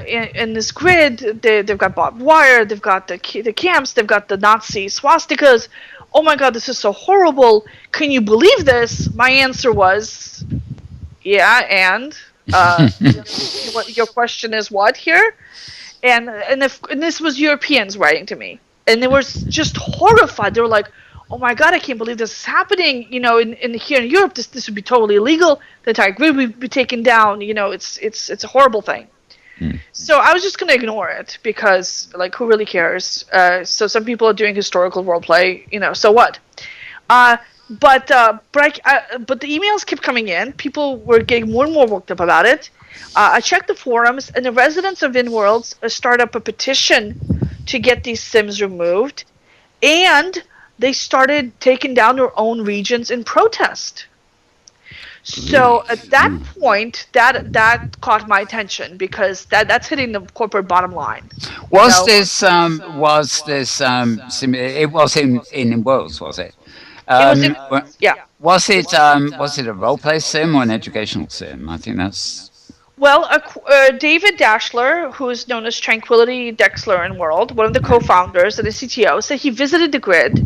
in this grid. They've got barbed wire. They've got the camps. They've got the Nazi swastikas. Oh my God, this is so horrible. Can you believe this?" My answer was, "Yeah, and your question is what here?" And this was Europeans writing to me, and they were just horrified. They were like, "Oh my God, I can't believe this is happening. In here in Europe, this would be totally illegal. The entire grid would be taken down. It's a horrible thing." So I was just going to ignore it because, like, who really cares? So some people are doing historical role play, so what? But the emails kept coming in. People were getting more and more worked up about it. I checked the forums, and the residents of Inworld started up a petition to get these sims removed, and they started taking down their own regions in protest. So at that point, that caught my attention because that's hitting the corporate bottom line. It was in Worlds, was it? Yeah. Was it a role play sim or an educational sim? I think that's. Well, David Dashler, who is known as Tranquility Dexler in World, one of the co-founders and the CTO, said he visited the grid.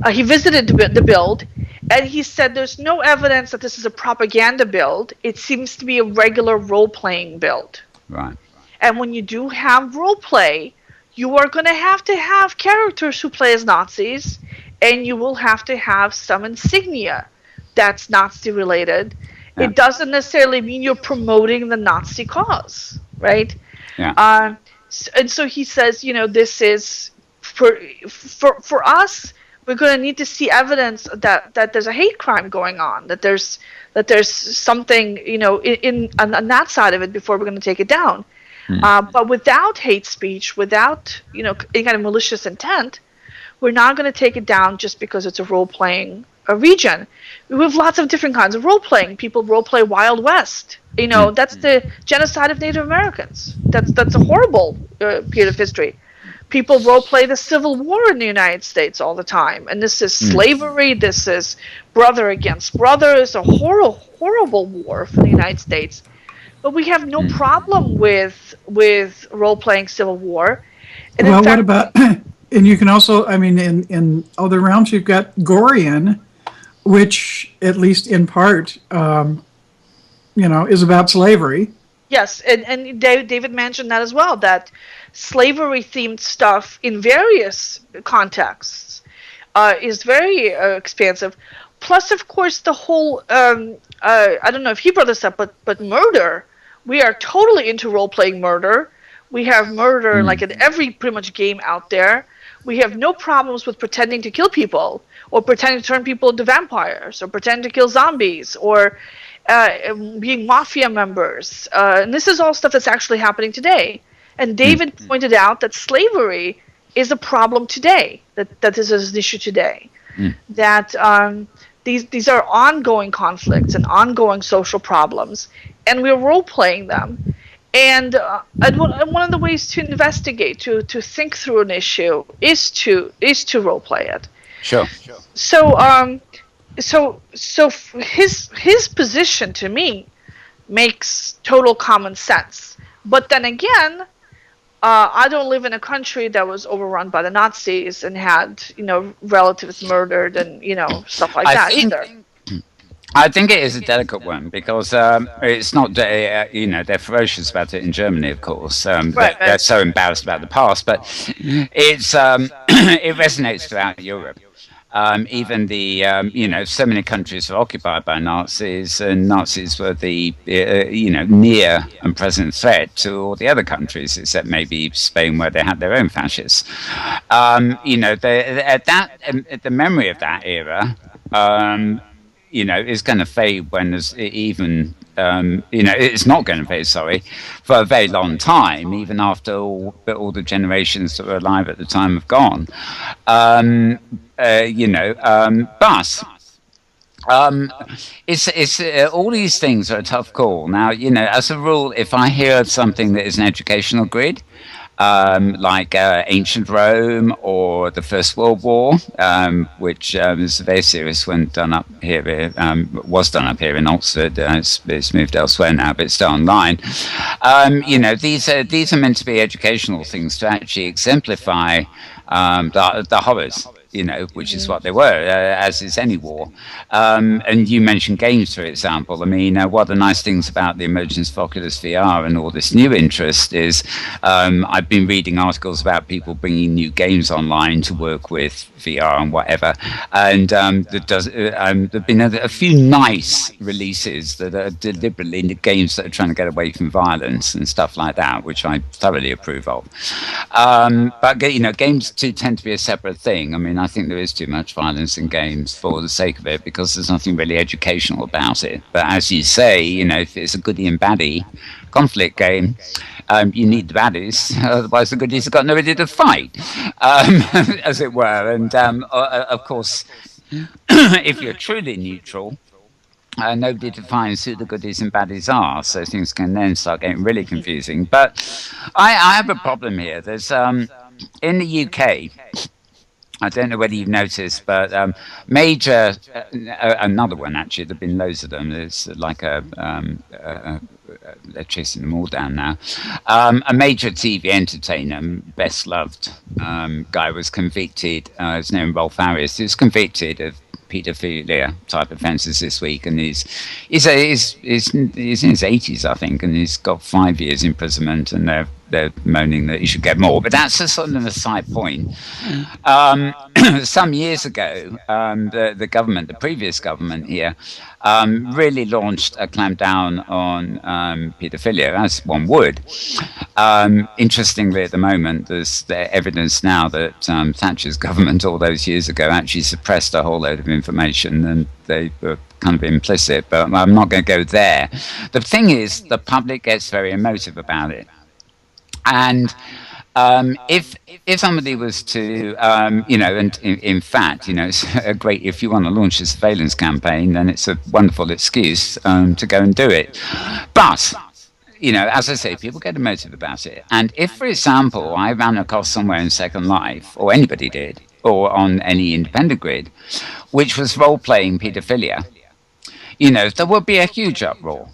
He visited the build, and he said there's no evidence that this is a propaganda build. It seems to be a regular role-playing build. Right. And when you do have role-play, you are going to have characters who play as Nazis, and you will have to have some insignia that's Nazi-related. Yeah. It doesn't necessarily mean you're promoting the Nazi cause, right? Yeah. And so he says, this is for us. We're going to need to see evidence that there's a hate crime going on, that there's something on that side of it before we're going to take it down. But without hate speech, without any kind of malicious intent, we're not going to take it down just because it's a role-playing region. We have lots of different kinds of role-playing. People role-play Wild West. That's the genocide of Native Americans. That's a horrible period of history. People role-play the Civil War in the United States all the time. And this is slavery. This is brother against brother. It's a horrible war for the United States. But we have no problem with role-playing Civil War. And well, what about... And you can also, in other realms, you've got Gorian, which, at least in part, is about slavery. Yes, and David mentioned that as well, that slavery-themed stuff in various contexts is very expansive. Plus, of course, the whole, I don't know if he brought this up, but murder We are totally into role-playing murder. We have murder like in every pretty much game out there. We have no problems with pretending to kill people, or pretending to turn people into vampires, or pretending to kill zombies, or being mafia members. And this is all stuff that's actually happening today. And David pointed out that slavery is a problem today, that this is an issue today. That these are ongoing conflicts and ongoing social problems, and we're role-playing them. And one of the ways to investigate, to think through an issue, is to role-play it. Sure. So his position to me makes total common sense. But then again, I don't live in a country that was overrun by the Nazis and had, relatives murdered and, stuff like that either. I think it is a delicate one because it's not, they're ferocious about it in Germany, of course. They're so embarrassed about the past, but it's it resonates throughout Europe. Even the, so many countries were occupied by Nazis, and Nazis were the, near and present threat to all the other countries, except maybe Spain, where they had their own fascists. The memory of that era, is going to fade when there's even, it's not going to fade, sorry, for a very long time, even after all the generations that were alive at the time have gone. But it's all these things are a tough call. Now, as a rule, if I hear of something that is an educational grid, like ancient Rome or the First World War, which is a very serious one done up here, was done up here in Oxford. It's moved elsewhere now, but it's still online. These are meant to be educational things to actually exemplify the horrors, which is what they were, as is any war. And you mentioned games, for example. I mean, one of the nice things about the emergence of Oculus VR and all this new interest is I've been reading articles about people bringing new games online to work with VR and whatever. And there have been a few nice releases that are deliberately games that are trying to get away from violence and stuff like that, which I thoroughly approve of. But, games do tend to be a separate thing. I mean, I think there is too much violence in games for the sake of it because there's nothing really educational about it. But as you say, if it's a goodie and baddie conflict game, you need the baddies, otherwise the goodies have got nobody to fight, as it were. And of course, if you're truly neutral, nobody defines who the goodies and baddies are, so things can then start getting really confusing. But I have a problem here. There's in the UK, I don't know whether you've noticed, but major, another one actually, there have been loads of them. There's like they're chasing them all down now. A major TV entertainer, best loved guy, was convicted, his name Rolf Harris, he was convicted of paedophilia type offences this week, and he's in his 80s, I think, and he's got 5 years imprisonment, and they're moaning that he should get more. But that's a sort of a side point. Some years ago, the government, the previous government here, really launched a clampdown on paedophilia, as one would. Interestingly, at the moment, there's the evidence now that Thatcher's government all those years ago actually suppressed a whole load of information, and they were kind of implicit, but I'm not going to go there. The thing is, the public gets very emotive about it. And if somebody was to, and in fact, it's a great, if you want to launch a surveillance campaign, then it's a wonderful excuse to go and do it. But, as I say, people get emotive about it. And if, for example, I ran across somewhere in Second Life, or anybody did, or on any independent grid, which was role-playing paedophilia, there would be a huge uproar,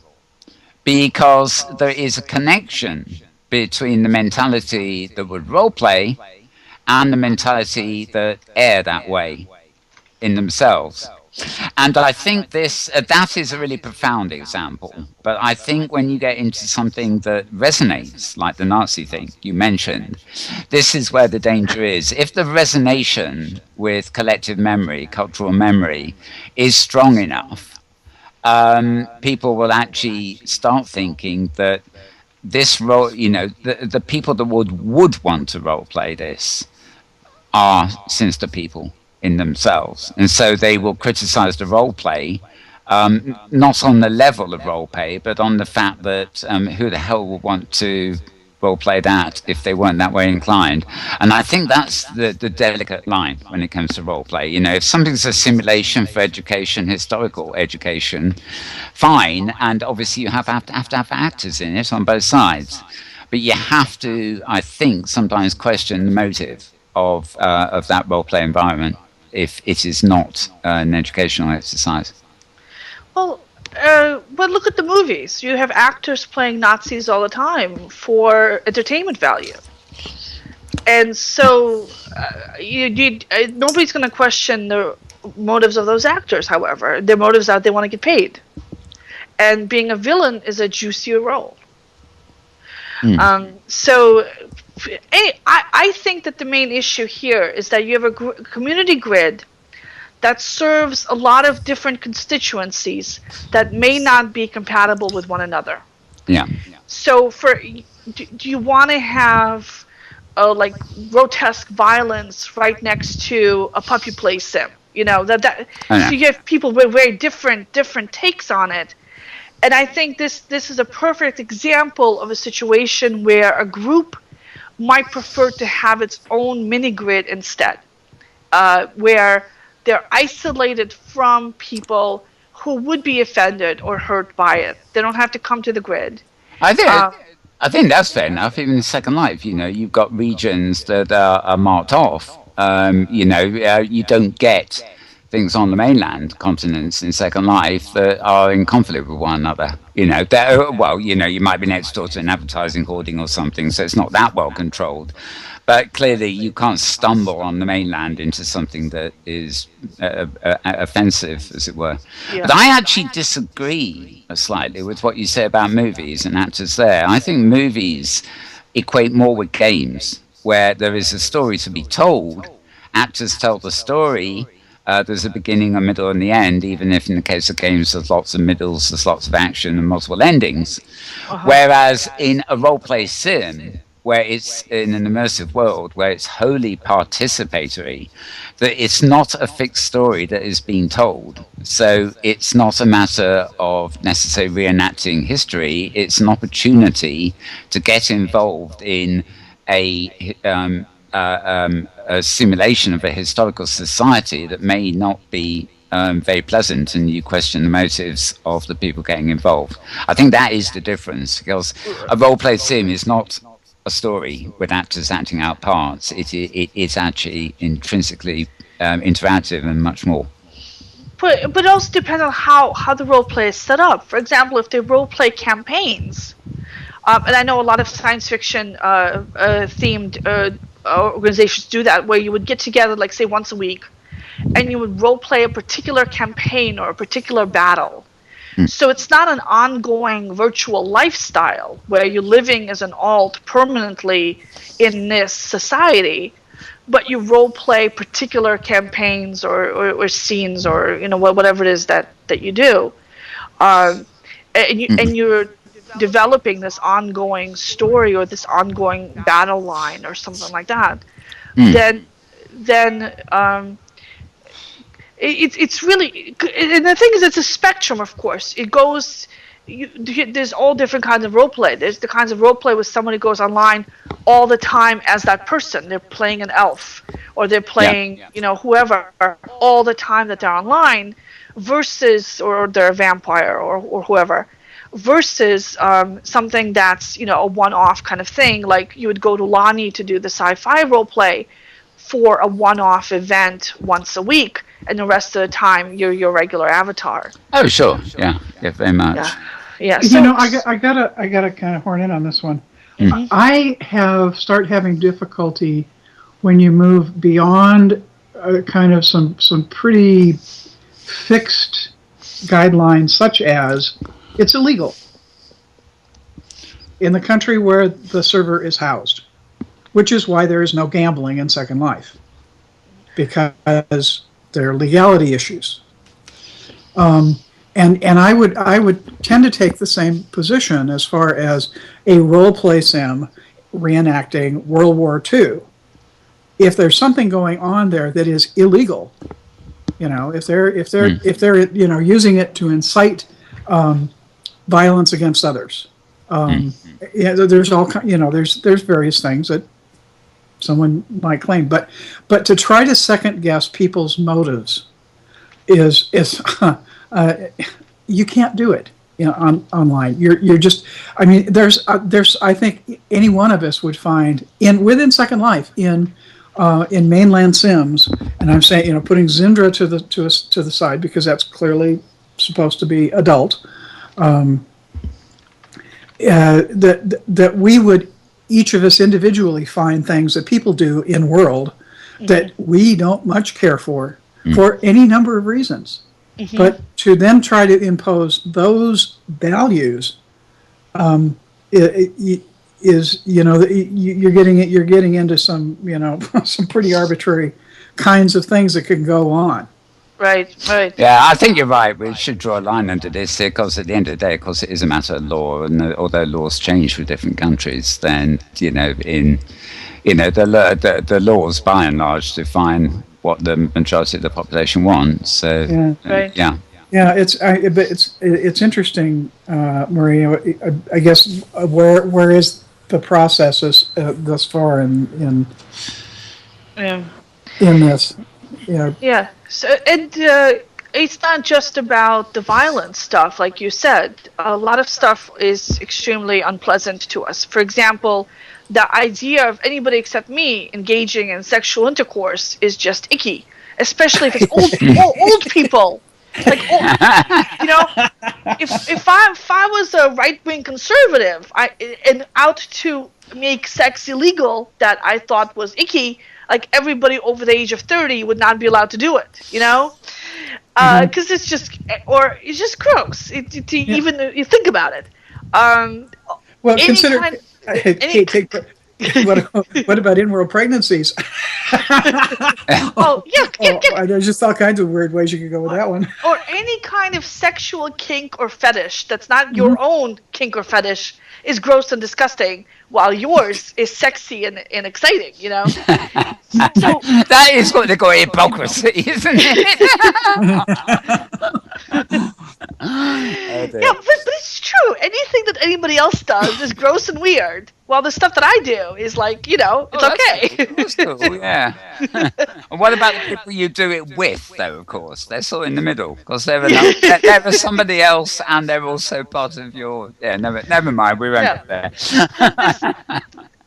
because there is a connection between the mentality that would role-play and the mentality that err that way in themselves. And I think that is a really profound example. But I think when you get into something that resonates, like the Nazi thing you mentioned, this is where the danger is. If the resonation with collective memory, cultural memory, is strong enough, people will actually start thinking that this role, the people that would want to role play this are sinister people in themselves, and so they will criticize the role play, not on the level of role play, but on the fact that who the hell would want to role play that if they weren't that way inclined. And I think that's the delicate line when it comes to role play. If something's a simulation for education, historical education, fine, and obviously you have to have actors in it on both sides, but you have to, I think, sometimes question the motive of that role play environment if it is not an educational exercise. Well, but look at the movies. You have actors playing Nazis all the time for entertainment value. And so nobody's going to question the motives of those actors, however. Their motives are they want to get paid. And being a villain is a juicier role. So I think that the main issue here is that you have a community grid that serves a lot of different constituencies that may not be compatible with one another. Yeah. So do you want to have like grotesque violence right next to a puppy play sim? So you have people with very different takes on it. And I think this is a perfect example of a situation where a group might prefer to have its own mini grid instead, where they're isolated from people who would be offended or hurt by it. They don't have to come to the grid. I think that's fair enough. Even in Second Life, you've got regions that are marked off. You don't get things on the mainland continents in Second Life that are in conflict with one another. You might be next door to an advertising hoarding or something, so it's not that well controlled. But clearly, you can't stumble on the mainland into something that is offensive, as it were. Yeah. But I actually disagree slightly with what you say about movies and actors there. I think movies equate more with games, where there is a story to be told. Actors tell the story. There's a beginning, a middle, and the end, even if in the case of games there's lots of middles, there's lots of action and multiple endings. Whereas in a role-play sim, where it's in an immersive world, where it's wholly participatory, that it's not a fixed story that is being told. So it's not a matter of necessarily reenacting history. It's an opportunity to get involved in a simulation of a historical society that may not be very pleasant, and you question the motives of the people getting involved. I think that is the difference, because a role-play sim is not a story with actors acting out parts. It's actually intrinsically interactive and much more. But it also depends on how the role play is set up. For example, if they role play campaigns, and I know a lot of science fiction themed organizations do that, where you would get together, like say once a week, and you would role play a particular campaign or a particular battle. So it's not an ongoing virtual lifestyle where you're living as an alt permanently in this society, but you role play particular campaigns or scenes or whatever it is that you do, and you're developing this ongoing story or this ongoing battle line or something like that. Then it's really, and the thing is, it's a spectrum. Of course, it goes. There's all different kinds of role play. There's the kinds of role play with someone who goes online all the time as that person. They're playing an elf, or they're playing, whoever, all the time that they're online, versus, or they're a vampire or whoever, versus something that's a one-off kind of thing. Like you would go to Lonnie to do the sci-fi role play for a one-off event once a week, and the rest of the time you're your regular avatar. Oh, sure, yeah, very much. Yeah. So, I gotta kind of horn in on this one. I start having difficulty when you move beyond kind of some pretty fixed guidelines, such as it's illegal in the country where the server is housed, which is why there is no gambling in Second Life, because there are legality issues. And I would tend to take the same position as far as a role play sim reenacting World War II. If there's something going on there that is illegal, if they're using it to incite violence against others, there's all there's various things that someone might claim, but to try to second guess people's motives is you can't do it online. You're just, I mean, there's I think any one of us would find within Second Life in mainland Sims, and I'm saying putting Zindra to the side because that's clearly supposed to be adult. That we would each of us individually find things that people do in world that we don't much care for any number of reasons. But to then try to impose those values is you're getting into some some pretty arbitrary kinds of things that can go on. Right. Yeah, I think you're right. We should draw a line under this because at the end of the day, of course, it is a matter of law, and although laws change for different countries, then the laws by and large define what the majority of the population wants. So yeah. It's interesting, Maria. I guess where is the process thus far in this? Yeah. So it's not just about the violent stuff, like you said. A lot of stuff is extremely unpleasant to us. For example, the idea of anybody except me engaging in sexual intercourse is just icky, especially if it's old people. Like, if I was a right-wing conservative, and out to make sex illegal that I thought was icky, like everybody over the age of 30 would not be allowed to do it, because it's just gross. Even you think about it. Well, consider. What about in-world pregnancies? There's just all kinds of weird ways you could go with that one. Or any kind of sexual kink or fetish that's not your own kink or fetish is gross and disgusting, while yours is sexy and exciting, So, that is what they call hypocrisy, isn't it? Yeah, but it's true. Anything that anybody else does is gross and weird, while the stuff that I do is like, it's okay. That's cool, yeah. And what about the people you do it with, though, of course? They're sort of in the middle, because they're somebody else, and they're also part of your... Yeah, never mind, we won't get there.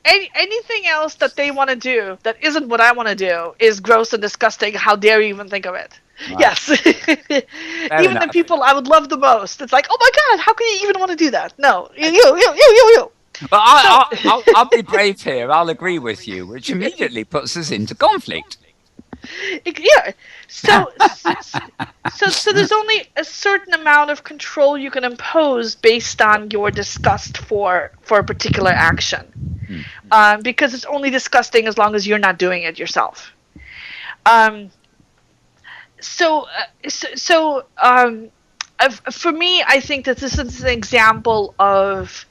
Anything else that they want to do that isn't what I want to do is gross and disgusting. How dare you even think of it? Wow. Yes. Even the people I would love the most. It's like, oh my God, how can you even want to do that? No. You. But I'll be brave here. I'll agree with you, which immediately puts us into conflict. Yeah. So there's only a certain amount of control you can impose based on your disgust for a particular action, because it's only disgusting as long as you're not doing it yourself. For me, I think that this is an example of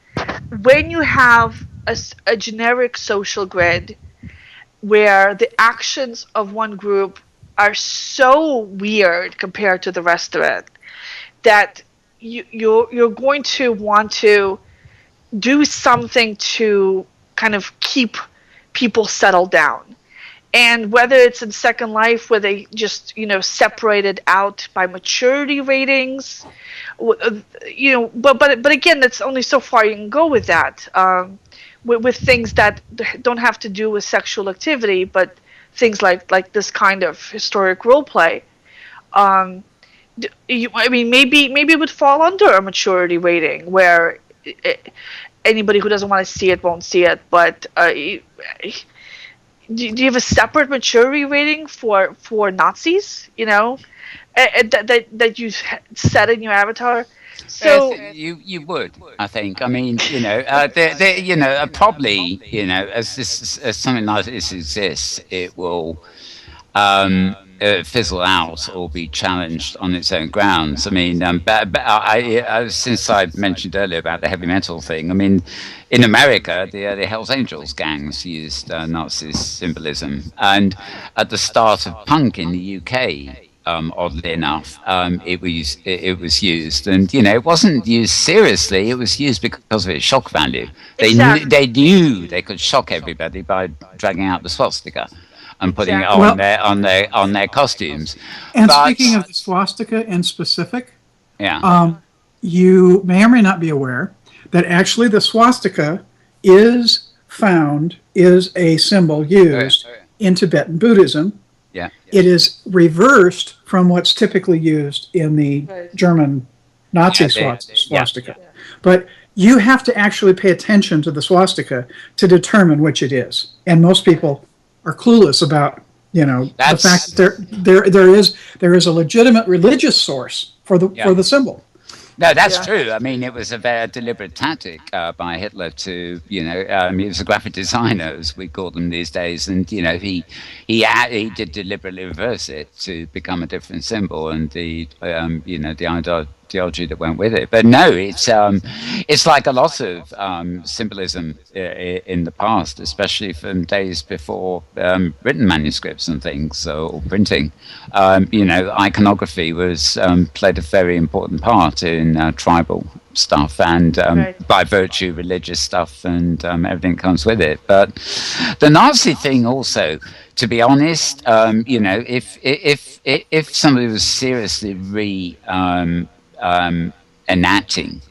when you have a generic social grid where the actions of one group are so weird compared to the rest of it that you're going to want to do something to kind of keep people settled down. And whether it's in Second Life where they just, separated out by maturity ratings, but again, that's only so far you can go with that. With things that don't have to do with sexual activity, but things like this kind of historic role play. Maybe it would fall under a maturity rating where anybody who doesn't want to see it won't see it. But do you have a separate maturity rating for Nazis? That you set in your avatar? So you would, I think. I mean, probably, as something like this exists, it will fizzle out or be challenged on its own grounds. I mean, since I mentioned earlier about the heavy metal thing, I mean, in America, the Hells Angels gangs used Nazi symbolism, and at the start of punk in the UK. Oddly enough, it was used, and it wasn't used seriously. It was used because of its shock value. They knew they could shock everybody by dragging out the swastika and putting it on their costumes. And speaking of the swastika in specific, yeah, you may or may not be aware that actually the swastika is a symbol used in Tibetan Buddhism. Yeah. It is reversed from what's typically used in the German Nazi swastika. Yeah. But you have to actually pay attention to the swastika to determine which it is. And most people are clueless about, the fact that there is a legitimate religious source for the symbol. No, that's true. I mean, it was a very deliberate tactic by Hitler to, he was a graphic designer, as we call them these days, and he did deliberately reverse it to become a different symbol, and the ideology that went with it. But no, it's like a lot of symbolism in the past, especially from days before written manuscripts and things or printing. Iconography was played a very important part in tribal stuff, and by virtue religious stuff, and everything comes with it. But the Nazi thing also, to be honest, if somebody was seriously enacting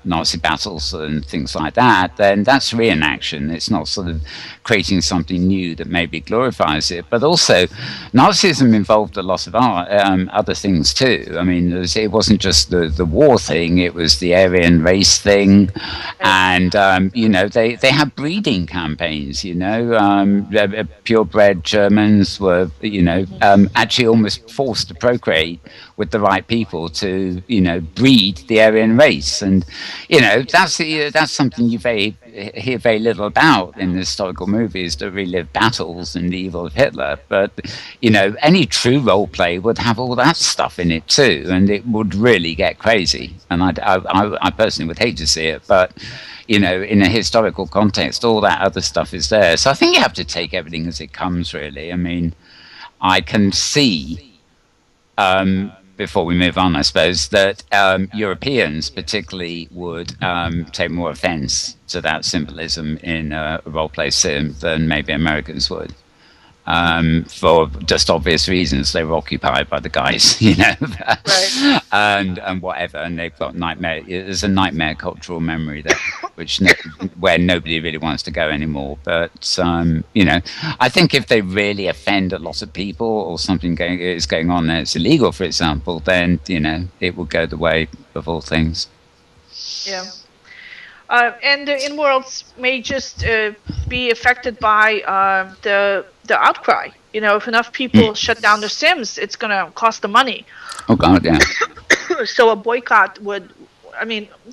Nazi battles and things like that, then that's reenaction. It's not sort of creating something new that maybe glorifies it. But also, Nazism involved a lot of other things too. I mean, it wasn't just the war thing; it was the Aryan race thing, and they had breeding campaigns. Purebred Germans were actually almost forced to procreate with the right people to breed the Aryan race. And that's something you hear very little about in the historical movies that relive battles and the evil of Hitler. But any true role play would have all that stuff in it too, and it would really get crazy. And I personally would hate to see it, but in a historical context, all that other stuff is there. So I think you have to take everything as it comes. Really, I mean, I can see. Before we move on, I suppose, that Europeans particularly would take more offense to that symbolism in a role-play sim than maybe Americans would. For just obvious reasons. They were occupied by the guys, Right. and whatever, and they've got nightmare. There's a nightmare cultural memory there, where nobody really wants to go anymore. But I think if they really offend a lot of people or something is going on there, it's illegal, for example, then it will go the way of all things. Yeah. And the Inworlds may just be affected by the outcry. If enough people shut down the Sims, it's going to cost them money. Oh God, yeah. So a boycott would,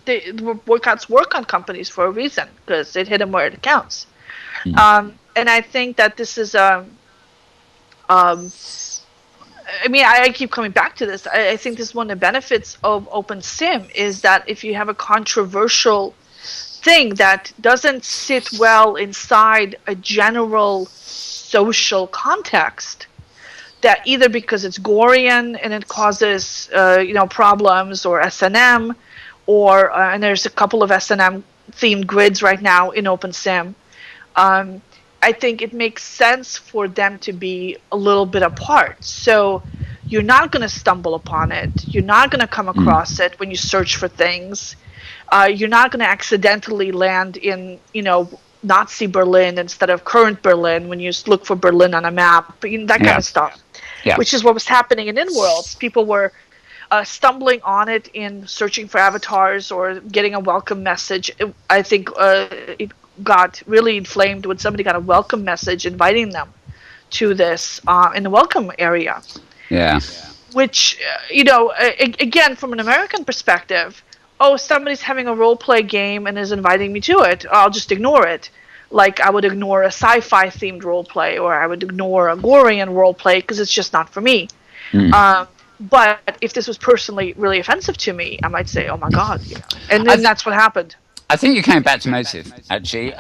the boycotts work on companies for a reason, because it hit them where it counts. And I think that this is I keep coming back to this. I think this is one of the benefits of Open Sim is that if you have a controversial thing that doesn't sit well inside a general social context, that either because it's Gorian and it causes problems, or S&M, or and there's a couple of S&M themed grids right now in OpenSim, I think it makes sense for them to be a little bit apart. So you're not going to stumble upon it. You're not going to come across it when you search for things. You're not going to accidentally land in, Nazi Berlin instead of current Berlin when you look for Berlin on a map, that kind of stuff, which is what was happening in Inworlds. People were stumbling on it in searching for avatars or getting a welcome message. I think it got really inflamed when somebody got a welcome message inviting them to this in the welcome area. Yeah. Which, again, from an American perspective, somebody's having a role-play game and is inviting me to it, I'll just ignore it. Like I would ignore a sci-fi themed role play, or I would ignore a Gorian role play because it's just not for me. But if this was personally really offensive to me, I might say, "Oh my God," and then that's what happened. I think you're coming back to motive, actually.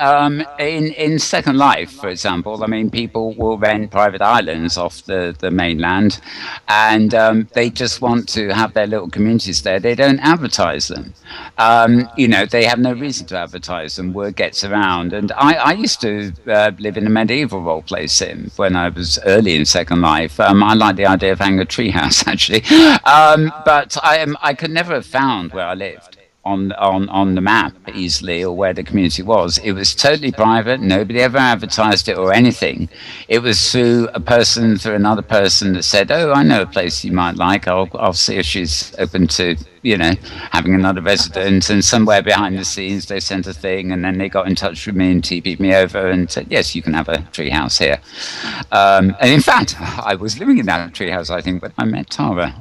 In Second Life, for example, I mean, people will rent private islands off the mainland, and they just want to have their little communities there. They don't advertise them. They have no reason to advertise them. Word gets around. And I used to live in a medieval role-play sim when I was early in Second Life. I like the idea of having a treehouse, actually. But I could never have found where I lived on the map easily, or where the community was. It was totally private. Nobody ever advertised it or anything. It was through another person that said, "Oh, I know a place you might like. I'll see if she's open to having another resident." And somewhere behind the scenes they sent a thing, and then they got in touch with me and TP'd me over and said, "Yes, you can have a treehouse here." And in fact, I was living in that treehouse, I think, when I met Tara,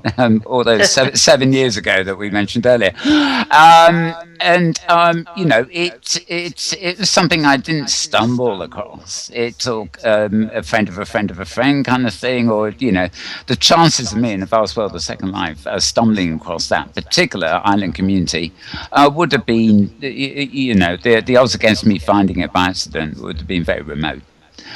all those 7 years ago that we mentioned earlier. It was something I didn't stumble across. It took a friend of a friend of a friend kind of thing, or the chances of me in the vast world of Second Life stumbling across that particular island community would have been, the odds against me finding it by accident would have been very remote.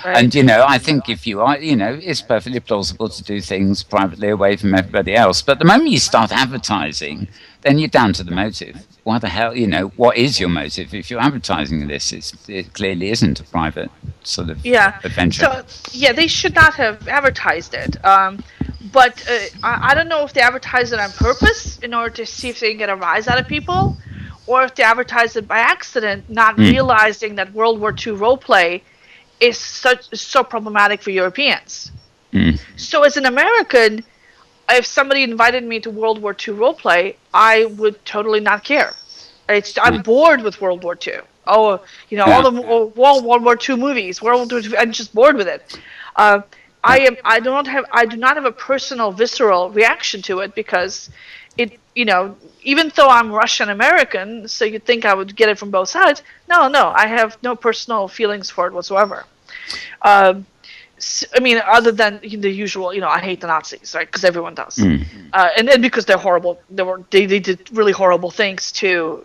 Right. And, I think if you are, it's perfectly plausible to do things privately away from everybody else. But the moment you start advertising, then you're down to the motive. Why the hell, what is your motive? If you're advertising this, it clearly isn't a private sort of adventure. So, they should not have advertised it. But I don't know if they advertised it on purpose in order to see if they can get a rise out of people, or if they advertised it by accident, not realizing that World War II roleplay is so problematic for Europeans. So as an American, if somebody invited me to World War II roleplay, I would totally not care. I'm bored with World War II. All the World War II movies, World War II, I'm just bored with it. I do not have a personal visceral reaction to it, because it, even though I'm Russian American, so you'd think I would get it from both sides. No, I have no personal feelings for it whatsoever. Other than the usual, I hate the Nazis, right? Because everyone does, and because they're horrible. They did really horrible things too.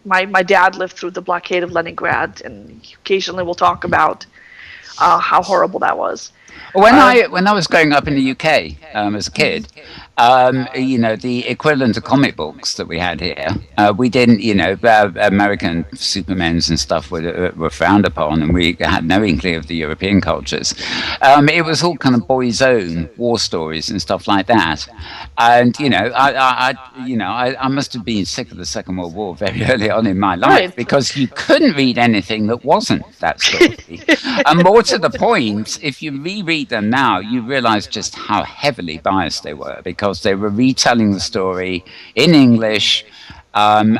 My dad lived through the blockade of Leningrad, and occasionally we'll talk about how horrible that was. When I was growing up in the UK as a kid, the equivalent of comic books that we had here, we didn't, American Supermans and stuff were frowned upon, and we had no inkling of the European cultures. It was all kind of boys' own war stories and stuff like that. And I must have been sick of the Second World War very early on in my life, because you couldn't read anything that wasn't that story. And more to the point, if you reread them now, you realize just how heavily biased they were, because they were retelling the story in English, your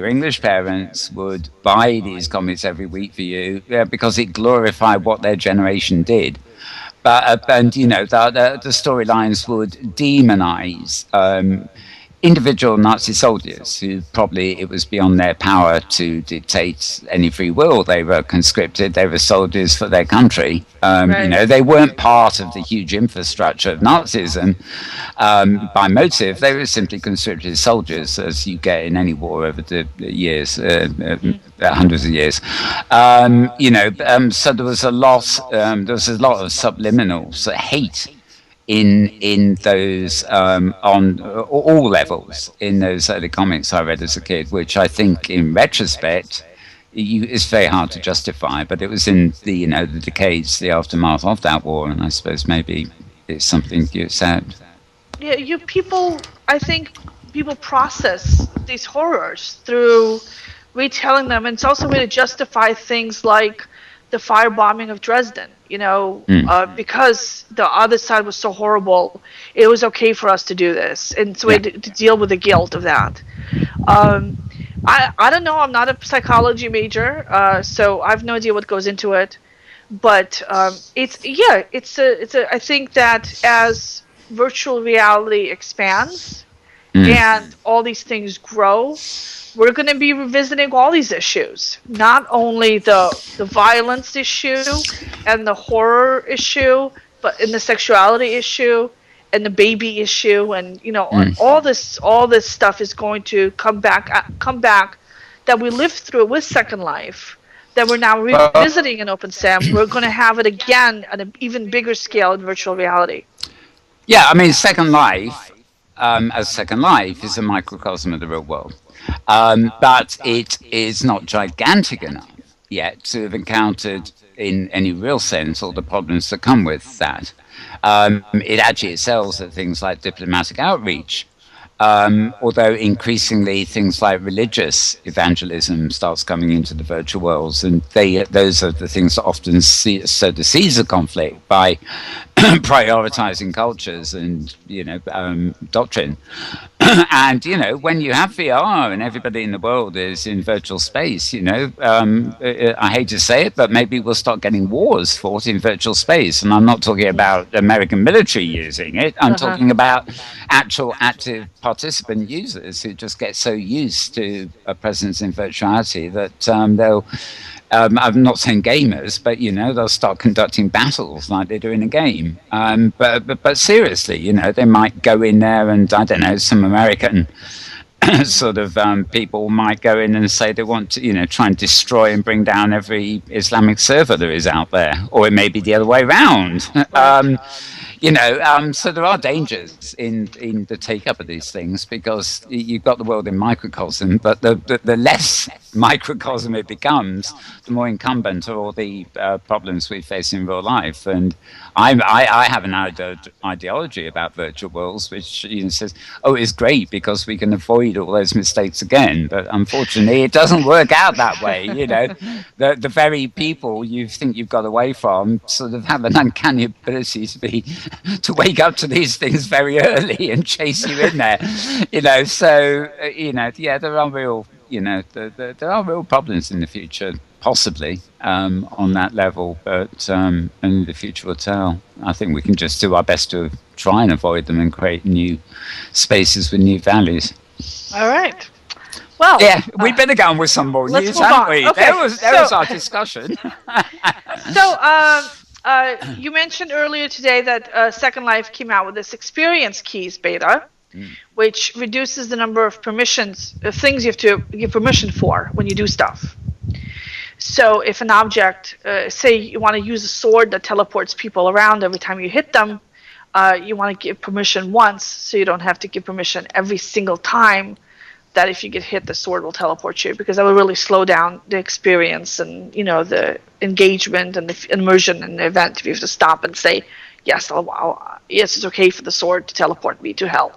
English parents would buy these comics every week for you because it glorified what their generation did. But the storylines would demonize individual Nazi soldiers who probably it was beyond their power to dictate any free will. They were conscripted. They were soldiers for their country. They weren't part of the huge infrastructure of Nazism by motive. They were simply conscripted soldiers, as you get in any war over the years, hundreds of years. So there was a lot. There was a lot of subliminal hate in those on all levels in those early comics I read as a kid, which I think in retrospect it's very hard to justify, but it was in the the decades, the aftermath of that war, and I suppose maybe it's something you accept. Yeah, I think people process these horrors through retelling them, and it's also a way to justify things like the firebombing of Dresden. Because the other side was so horrible, it was okay for us to do this, and it's a way to deal with the guilt of that. I don't know. I'm not a psychology major, so I have no idea what goes into it. But I think that as virtual reality expands, and all these things grow, we're going to be revisiting all these issues, not only the violence issue and the horror issue, but in the sexuality issue and the baby issue, and all this stuff is going to come back that we lived through with Second Life, that we're now revisiting in OpenSim. We're going to have it again at an even bigger scale in virtual reality. Yeah, I mean, Second Life, as Second Life, is a microcosm of the real world. But it is not gigantic enough yet to have encountered, in any real sense, all the problems that come with that. It actually excels at things like diplomatic outreach. Although increasingly things like religious evangelism starts coming into the virtual worlds, and those are the things that often sow the seeds of conflict by prioritizing cultures and doctrine. And when you have VR and everybody in the world is in virtual space, I hate to say it, but maybe we'll start getting wars fought in virtual space. And I'm not talking about American military using it. I'm talking about actual active participant users who just get so used to a presence in virtuality that they'll. I'm not saying gamers, but they'll start conducting battles like they do in a game. But seriously, they might go in there, and I don't know, some American sort of people might go in and say they want to, try and destroy and bring down every Islamic server there is out there, or it may be the other way around. So there are dangers in the take up of these things, because you've got the world in microcosm, but the less microcosm it becomes, the more incumbent are all the problems we face in real life. And I have an ideology about virtual worlds, which says, oh, it's great because we can avoid all those mistakes again. But unfortunately, it doesn't work out that way. The very people you think you've got away from sort of have an uncanny ability to wake up to these things very early and chase you in there. So there are real. There are real problems in the future, possibly on that level, but only the future will tell. I think we can just do our best to try and avoid them and create new spaces with new values. All right. Well, yeah, we better go on with some more news, haven't we? Okay, there was our discussion. So, you mentioned earlier today that Second Life came out with this Experience Keys beta. Which reduces the number of things you have to give permission for when you do stuff. So if an object, say you want to use a sword that teleports people around every time you hit them, you want to give permission once, so you don't have to give permission every single time that if you get hit, the sword will teleport you, because that will really slow down the experience and the engagement and the immersion in the event if you have to stop and say, yes, yes, it's okay for the sword to teleport me to hell.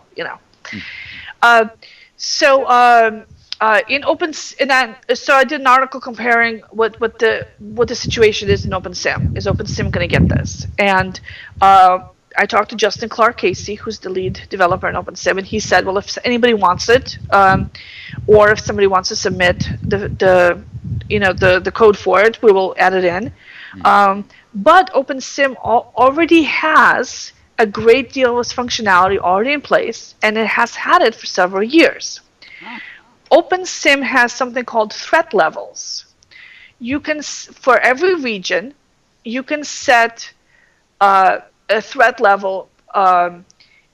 So I did an article comparing what the situation is in OpenSim. Is OpenSim going to get this? And I talked to Justin Clark Casey, who's the lead developer in OpenSim, and he said, well, if anybody wants it, or if somebody wants to submit the code for it, we will add it in. But OpenSim already has a great deal of functionality already in place, and it has had it for several years. OpenSim has something called threat levels. You can, for every region, you can set a threat level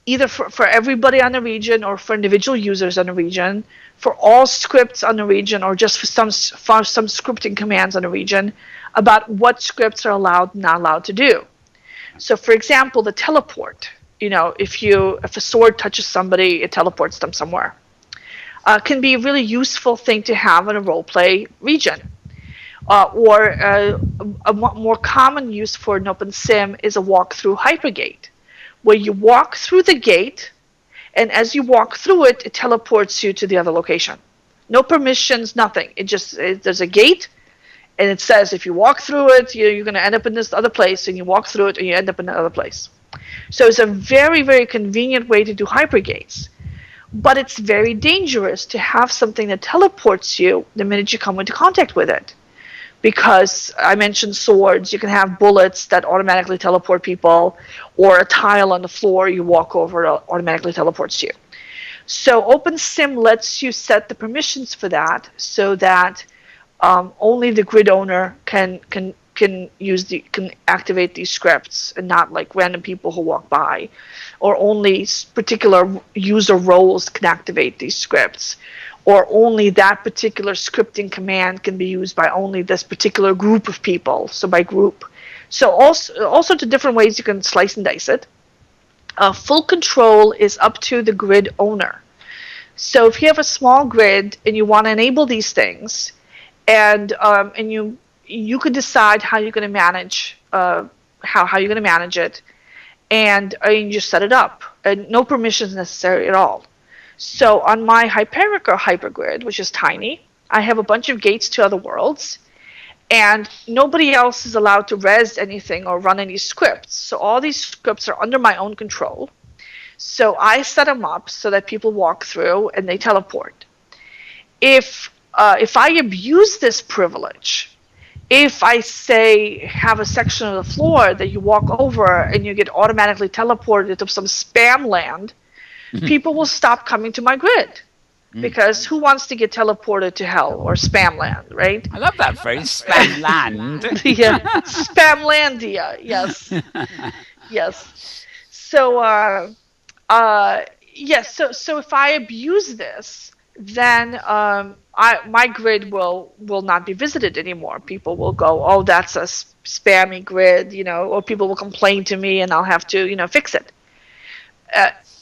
either for everybody on the region or for individual users on the region, for all scripts on the region, or just for some scripting commands on the region, about what scripts are allowed and not allowed to do. So, for example, the teleport. If a sword touches somebody, it teleports them somewhere. Can be a really useful thing to have in a roleplay region. Or a more common use for an OpenSim is a walk-through hypergate, where you walk through the gate, and as you walk through it, it teleports you to the other location. No permissions, nothing. There's a gate, and it says if you walk through it, you're going to end up in this other place, and you walk through it, and you end up in another place. So it's a very, very convenient way to do hypergates. But it's very dangerous to have something that teleports you the minute you come into contact with it. Because I mentioned swords, you can have bullets that automatically teleport people, or a tile on the floor you walk over, it automatically teleports you. So OpenSim lets you set the permissions for that, so that only the grid owner can activate these scripts, and not like random people who walk by, or only particular user roles can activate these scripts, or only that particular scripting command can be used by only this particular group of people, so by group. So all sorts of different ways you can slice and dice it. Full control is up to the grid owner. So if you have a small grid and you want to enable these things, and you could decide how you're going to manage how you're going to manage it, and you just set it up, and no permissions necessary at all. So on my Hyperic or hypergrid, which is tiny, I have a bunch of gates to other worlds, and nobody else is allowed to res anything or run any scripts. So all these scripts are under my own control. So I set them up so that people walk through and they teleport. If I abuse this privilege, if I say have a section of the floor that you walk over and you get automatically teleported to some spam land, people will stop coming to my grid. Because who wants to get teleported to hell or spam land, right? I love that phrase, spam land. Yeah, spamlandia. Yes, yes. So, yes. So if I abuse this, then my grid will not be visited anymore. People will go, oh, that's a spammy grid, or people will complain to me, and I'll have to, fix it.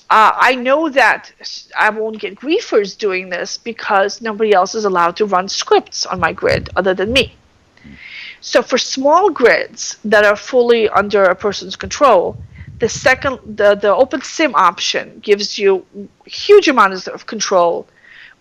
I know that I won't get griefers doing this because nobody else is allowed to run scripts on my grid other than me. So for small grids that are fully under a person's control, the OpenSim option gives you huge amounts of control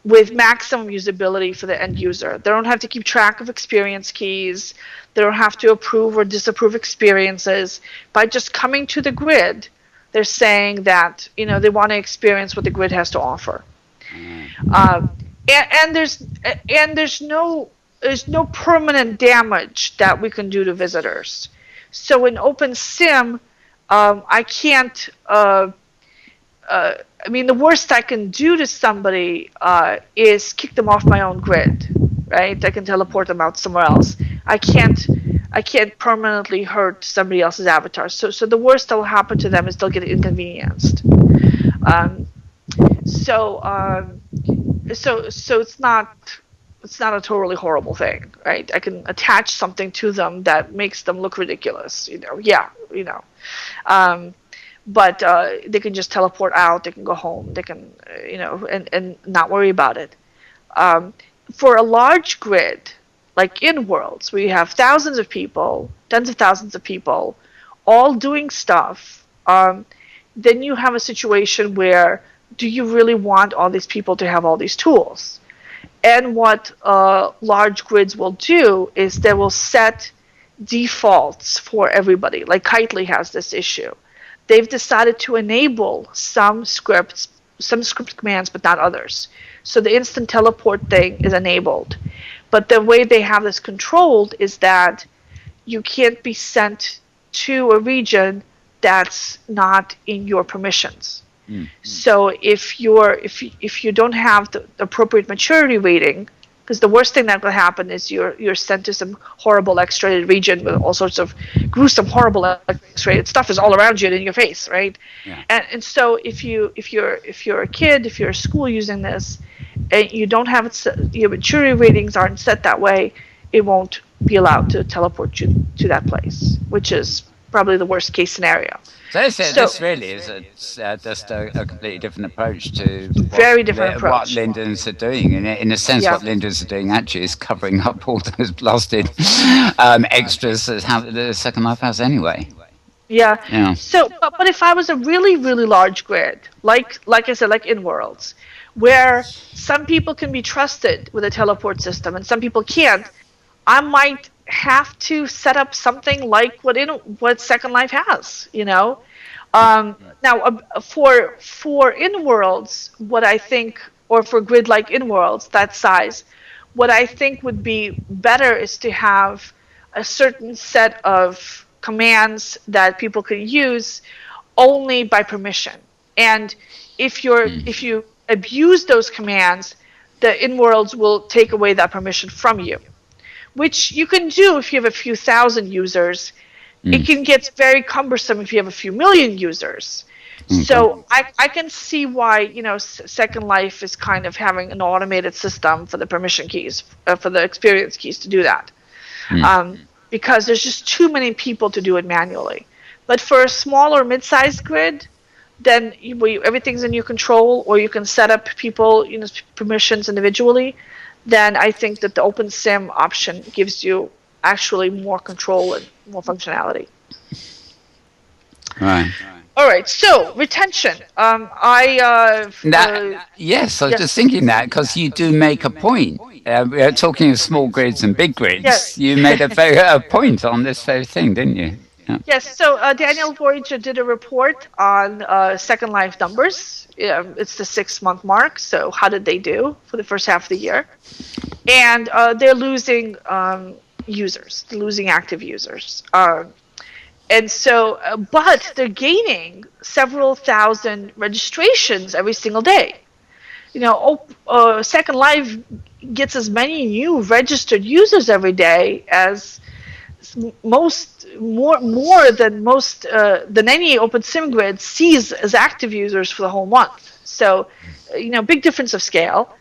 with maximum usability for the end user. They don't have to keep track of experience keys. They don't have to approve or disapprove experiences. By just coming to the grid, they're saying that they want to experience what the grid has to offer, and there's no permanent damage that we can do to visitors. So in OpenSim, I can't. The worst I can do to somebody is kick them off my own grid, right? I can teleport them out somewhere else. I can't permanently hurt somebody else's avatar. So the worst that will happen to them is they'll get inconvenienced. So it's not a totally horrible thing, right? I can attach something to them that makes them look ridiculous, but they can just teleport out. They can go home. They can, and not worry about it. For a large grid, like Inworlds, where you have thousands of people, tens of thousands of people, all doing stuff, then you have a situation where, do you really want all these people to have all these tools? And what large grids will do is they will set defaults for everybody. Like Kitely has this issue. They've decided to enable some script commands, but not others. So the instant teleport thing is enabled. But the way they have this controlled is that you can't be sent to a region that's not in your permissions. So if you don't have the appropriate maturity rating, because the worst thing that will happen is you're sent to some horrible X-rated region with all sorts of gruesome, horrible X-rated stuff is all around you and in your face, right? Yeah. And so if you're a kid, if you're a school using this, and you don't have your maturity ratings aren't set that way, it won't be allowed to teleport you to that place, which is probably the worst case scenario. So this really is just a completely different approach to what Linden's are doing. In a sense, what Linden's are doing actually is covering up all those blasted extras that the Second Life has anyway. Yeah. So, but if I was a really, really large grid, like I said, like Inworlds, where some people can be trusted with a teleport system and some people can't, I might have to set up something like what Second Life has, Now, for Inworlds, what I think, or for grid like Inworlds, that size, what I think would be better is to have a certain set of commands that people can use only by permission. And if you abuse those commands, the Inworlds will take away that permission from you, which you can do if you have a few thousand users. It can get very cumbersome if you have a few million users. So I can see why, you know, Second Life is kind of having an automated system for the permission keys, for the experience keys to do that. Because there's just too many people to do it manually. But for a small or mid-sized grid, then everything's in your control, or you can set up people, you know, permissions individually. Then I think that the OpenSIM option gives you actually more control and more functionality. Right. All right, so retention. Yes, I was just thinking that because you do make a point. We're talking of small grids and big grids. Yes. You made a point on this very thing, didn't you? Yeah. Yes, so Daniel Voyager did a report on Second Life numbers. It's the 6-month mark, so how did they do for the first half of the year? And they're losing users, losing active users. And so, but they're gaining several thousand registrations every single day. You know, Second Life gets as many new registered users every day as more than any OpenSIM grid sees as active users for the whole month. So, you know, big difference of scale.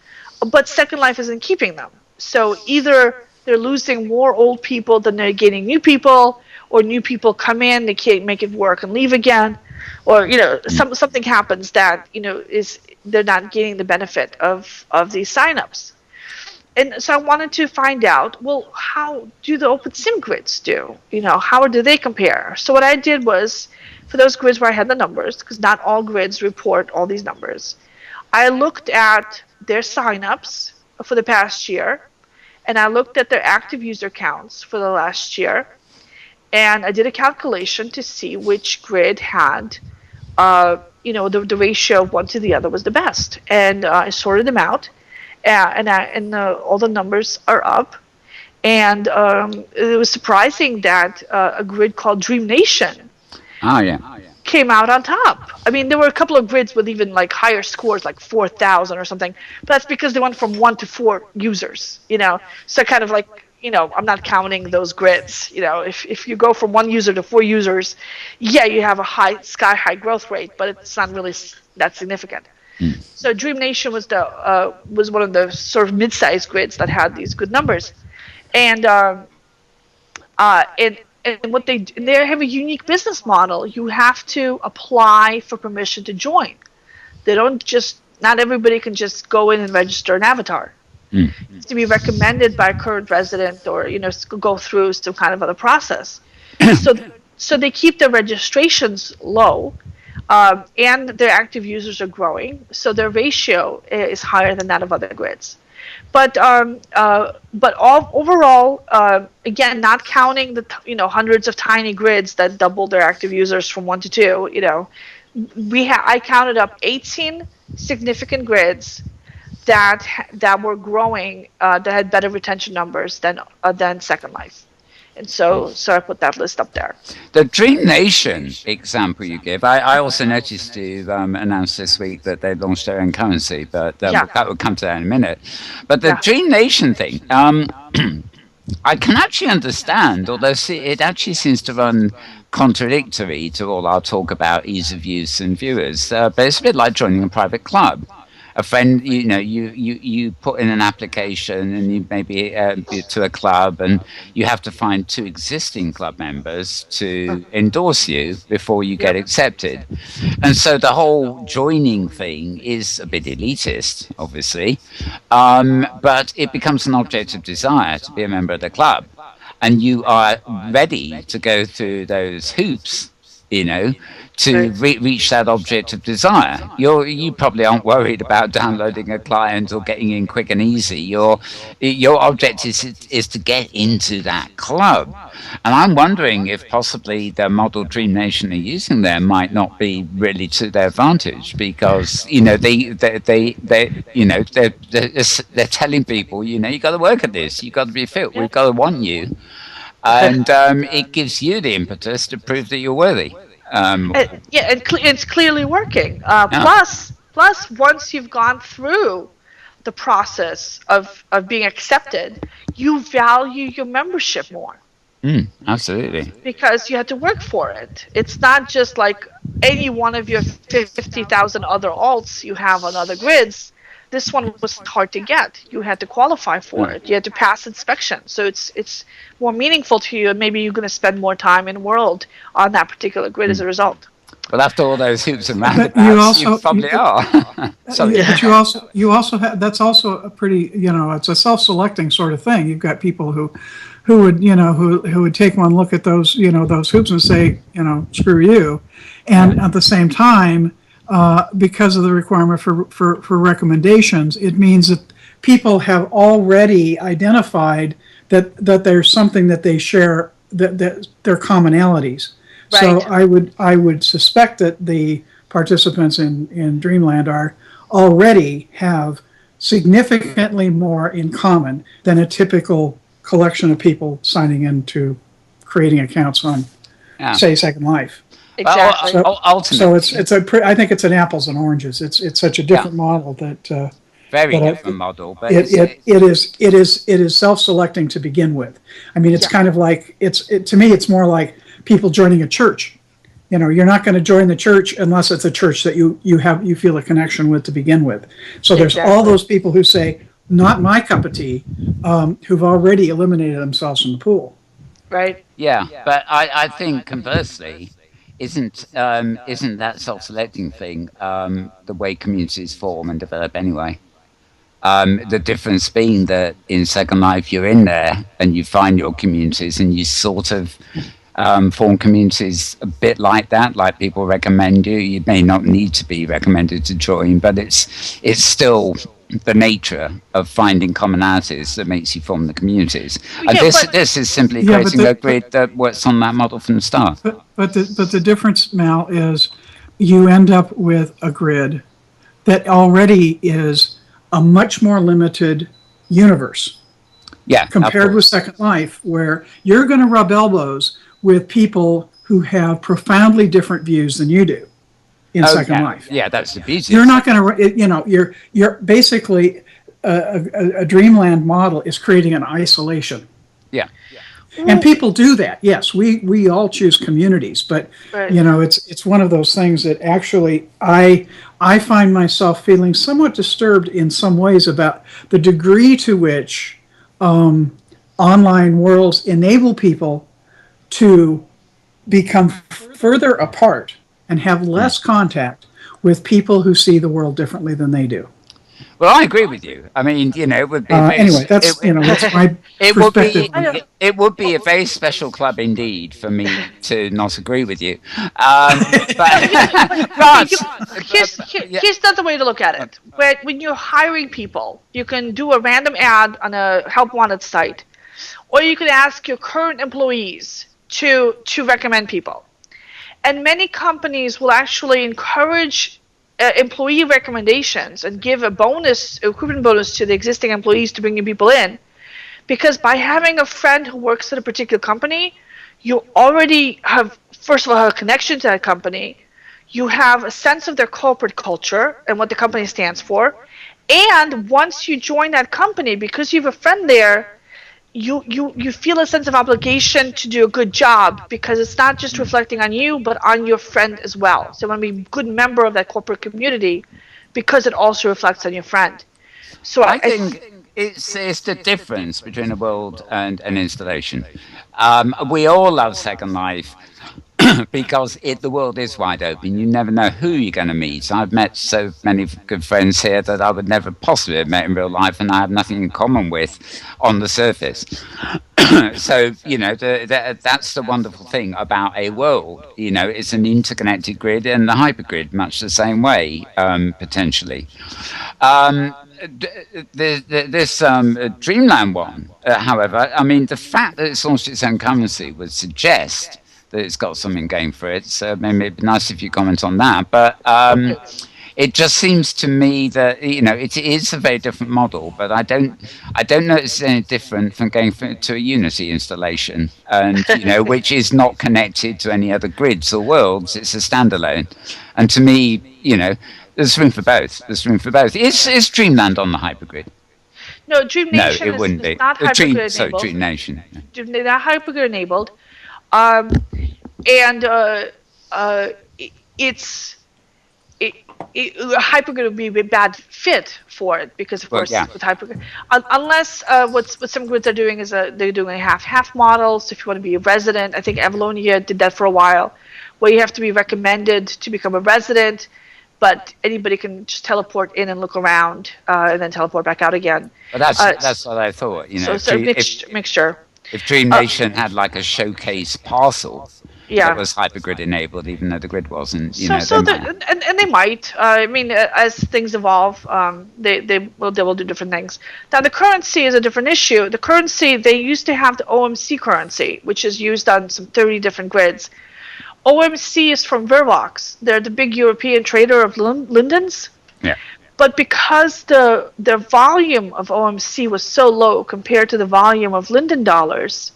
But Second Life isn't keeping them. So either they're losing more old people than they're gaining new people, or new people come in, they can't make it work and leave again, or, you know, something happens that, you know, they're not getting the benefit of these signups. And so I wanted to find out, well, how do the OpenSIM grids do? You know, how do they compare? So what I did was, for those grids where I had the numbers, because not all grids report all these numbers, I looked at their signups for the past year, and I looked at their active user counts for the last year, and I did a calculation to see which grid had, you know, the ratio of one to the other was the best. And I sorted them out, and all the numbers are up. And it was surprising that a grid called Dream Nation came out on top. I mean, there were a couple of grids with even like higher scores, like 4,000 or something. But that's because they went from 1 to 4 users, you know. So kind of like, you know, I'm not counting those grids. You know, if you go from 1 user to 4 users, yeah, you have a sky high growth rate, but it's not really that significant. So Dream Nation was one of the sort of mid-sized grids that had these good numbers, and what they have a unique business model. You have to apply for permission to join. They don't not everybody can just go in and register an avatar. It's to be recommended by a current resident, or, you know, go through some kind of other process. So they keep their registrations low, and their active users are growing. So their ratio is higher than that of other grids. But overall, again, not counting the hundreds of tiny grids that doubled their active users from 1 to 2. You know, I counted up 18 significant grids that were growing, that had better retention numbers than Second Life, and so I put that list up there. The Dream Nation example you give, I also noticed you announced this week that they launched their own currency, but we'll come to that in a minute. But the Dream Nation thing, I can actually understand, although it actually seems to run contradictory to all our talk about ease of use and viewers, but it's a bit like joining a private club. A friend, you know, you put in an application, and you maybe to a club, and you have to find 2 existing club members to endorse you before you get accepted. And so the whole joining thing is a bit elitist, obviously, but it becomes an object of desire to be a member of the club, and you are ready to go through those hoops, you know, to reach that object of desire. You probably aren't worried about downloading a client or getting in quick and easy. Your object is to get into that club. And I'm wondering if possibly the model Dream Nation are using there might not be really to their advantage, because, you know, they're telling people, you know, you got to work at this, you got to be fit, we've got to want you, and it gives you the impetus to prove that you're worthy. It's clearly working. Plus, Plus, once you've gone through the process of being accepted, you value your membership more. Absolutely. Because you had to work for it. It's not just like any one of your 50,000 other alts you have on other grids. This one was hard to get. You had to qualify for it. You had to pass inspection. So it's more meaningful to you, and maybe you're going to spend more time in World on that particular grid as a result. Well, after all those hoops and roundabouts, you probably are. Sorry. But you also have, that's also a pretty, it's a self-selecting sort of thing. You've got people who would take one look at those, those hoops and say, screw you. And at the same time, because of the requirement for recommendations, it means that people have already identified that there's something that they share, that they're commonalities. Right. So I would suspect that the participants in Dreamland already have significantly more in common than a typical collection of people signing into creating accounts on, say, Second Life. Exactly. So I think it's an apples and oranges. It's such a different model that very different model. But it is self-selecting to begin with. I mean, it's kind of like to me, it's more like people joining a church. You're not going to join the church unless it's a church that you feel a connection with to begin with. So there's all those people who say, not my cup of tea, who've already eliminated themselves from the pool. Right. Yeah, but I think conversely, isn't that self-selecting thing the way communities form and develop anyway? The difference being that in Second Life you're in there and you find your communities and you sort of form communities a bit like that, like people recommend you. You may not need to be recommended to join, but it's still the nature of finding commonalities that makes you form the communities. And this is simply creating a grid that works on that model from the start. But the difference, Mal, is you end up with a grid that already is a much more limited universe. Yeah, compared with Second Life, where you're going to rub elbows with people who have profoundly different views than you do in Second Life. Yeah, that's the beauty. You're not going to, you're basically a Dreamland model is creating an isolation. Yeah. And people do that. Yes, we all choose communities, but it's one of those things that actually I find myself feeling somewhat disturbed in some ways about the degree to which online worlds enable people to become further apart and have less contact with people who see the world differently than they do. Well, I agree with you. I mean, it would be anyway. That's my perspective. It would be a very special club indeed for me to not agree with you. But here's another way to look at it. When you're hiring people, you can do a random ad on a help wanted site, or you can ask your current employees to recommend people. And many companies will actually encourage employee recommendations and give a recruitment bonus to the existing employees to bring new people in, because by having a friend who works at a particular company, you already have, first of all, a connection to that company. You have a sense of their corporate culture and what the company stands for. And once you join that company, because you have a friend there, you feel a sense of obligation to do a good job, because it's not just reflecting on you, but on your friend as well. So you want to be a good member of that corporate community because it also reflects on your friend. So I think it's the difference between a world and an installation. We all love Second Life because the world is wide open. You never know who you're going to meet. I've met so many good friends here that I would never possibly have met in real life, and I have nothing in common with on the surface. So, that's the wonderful thing about a world. It's an interconnected grid and the hypergrid, much the same way, potentially. This Dreamland one, however, I mean, the fact that it's launched its own currency would suggest that it's got something going for it. So maybe it'd be nice if you comment on that. But it just seems to me that it is a very different model. But I don't know it's any different from going to a Unity installation, and which is not connected to any other grids or worlds. It's a standalone. And to me, There's room for both. There's room for both. Is Dreamland on the hypergrid? No, Dream No, Nation it wouldn't is be. not hypergrid Sorry, enabled. Dream Nation. They're not hypergrid enabled. And it's hypergrid would be a bad fit for it because, of course, with hypergrid, unless what some grids are doing is they're doing a half model. So if you want to be a resident, I think Avalonia did that for a while, where you have to be recommended to become a resident, but anybody can just teleport in and look around and then teleport back out again. But that's what I thought. You know, so mixture. If Dream Nation had like a showcase parcel. Yeah. That was hypergrid enabled, even though the grid wasn't. And they might. I mean, as things evolve, they will do different things. Now, the currency is a different issue. The currency, they used to have the OMC currency, which is used on some 30 different grids. OMC is from Vervox. They're the big European trader of lindens. Yeah. But because the volume of OMC was so low compared to the volume of linden dollars,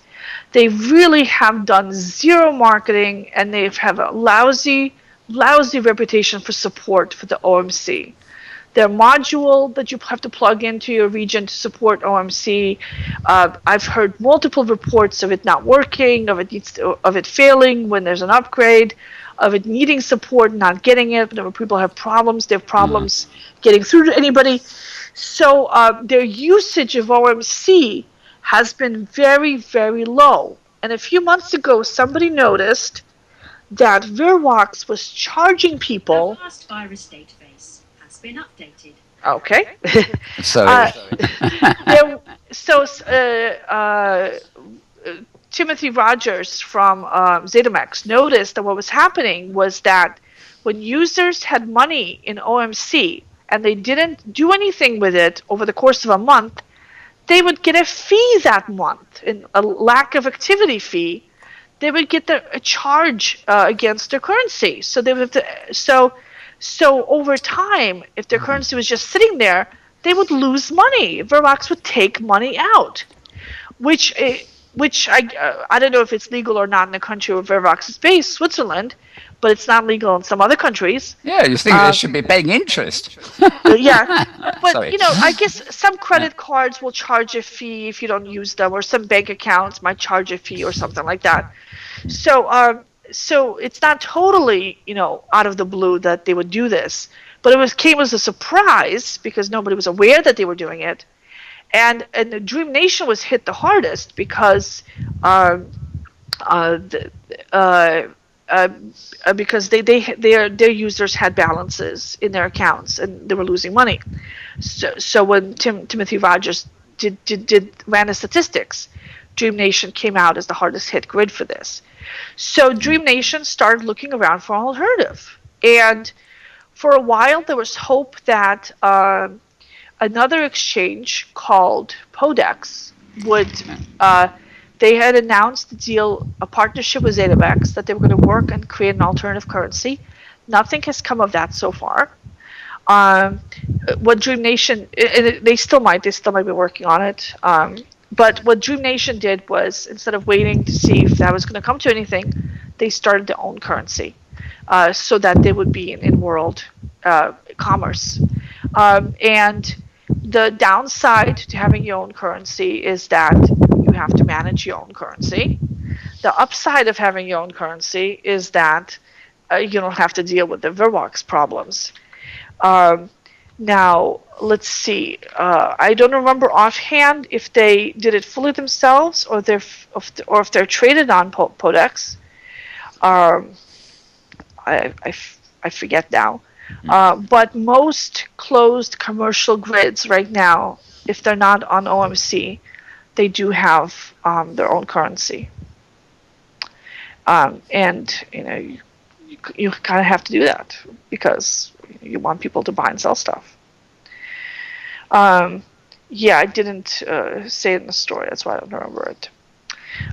they really have done zero marketing, and they have a lousy reputation for support for the OMC. Their module that you have to plug into your region to support OMC, I've heard multiple reports of it not working, of it failing when there's an upgrade, of it needing support, not getting it. Whenever people have problems, they have problems getting through to anybody. So their usage of OMC has been very, very low. And a few months ago, somebody noticed that Vervox was charging people. The last virus database has been updated. Okay. Timothy Rogers from ZetaMax noticed that what was happening was that when users had money in OMC and they didn't do anything with it over the course of a month, they would get a fee that month, a lack of activity fee. They would get a charge against their currency. So they would have to, so over time, if their currency was just sitting there, they would lose money. Vervox would take money out, which I don't know if it's legal or not in the country where Vervox is based, Switzerland, but it's not legal in some other countries. Yeah, you think they should be paying interest. Yeah, but Sorry. I guess some credit cards will charge a fee if you don't use them, or some bank accounts might charge a fee or something like that. So it's not totally out of the blue that they would do this, but it came as a surprise because nobody was aware that they were doing it, and the Dream Nation was hit the hardest because because their users had balances in their accounts and they were losing money. So when Timothy Rogers ran the statistics, Dream Nation came out as the hardest hit grid for this. So Dream Nation started looking around for an alternative, and for a while there was hope that another exchange called Podex would. They had announced a partnership with ZetaMax, that they were going to work and create an alternative currency. Nothing has come of that so far. What Dream Nation, they still might be working on it. But what Dream Nation did was, instead of waiting to see if that was going to come to anything, they started their own currency, so that they would be in Inworld commerce. And the downside to having your own currency is that you have to manage your own currency. The upside of having your own currency is that you don't have to deal with the Vervox problems. Now, let's see. I don't remember offhand if they did it fully themselves or if they're traded on Podex. I forget now. But most closed commercial grids right now, if they're not on OMC, they do have their own currency. And you kind of have to do that because you want people to buy and sell stuff. Yeah, I didn't say it in the story. That's why I don't remember it.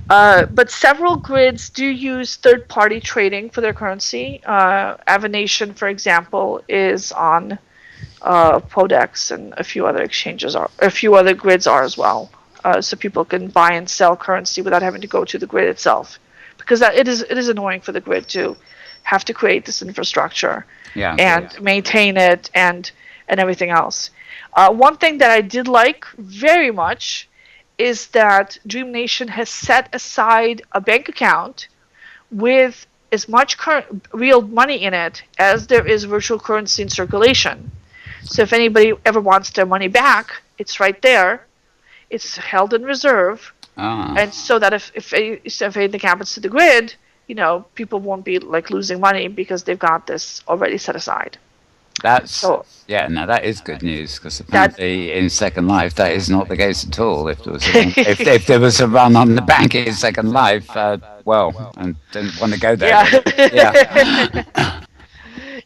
But several grids do use third-party trading for their currency. Avanation, for example, is on Podex, and a few other grids are as well. So people can buy and sell currency without having to go to the grid itself, because it is annoying for the grid to have to create this infrastructure Yeah. maintain it and everything else. One thing that I did like very much is that Dream Nation has set aside a bank account with as much real money in it as there is virtual currency in circulation. So if anybody ever wants their money back, it's right there. It's held in reserve, and so that if anything happens to the grid, people won't be like losing money because they've got this already set aside. That is good news, because apparently in Second Life that is not the case at all. If there was a run on the bank in Second Life, I didn't want to go there.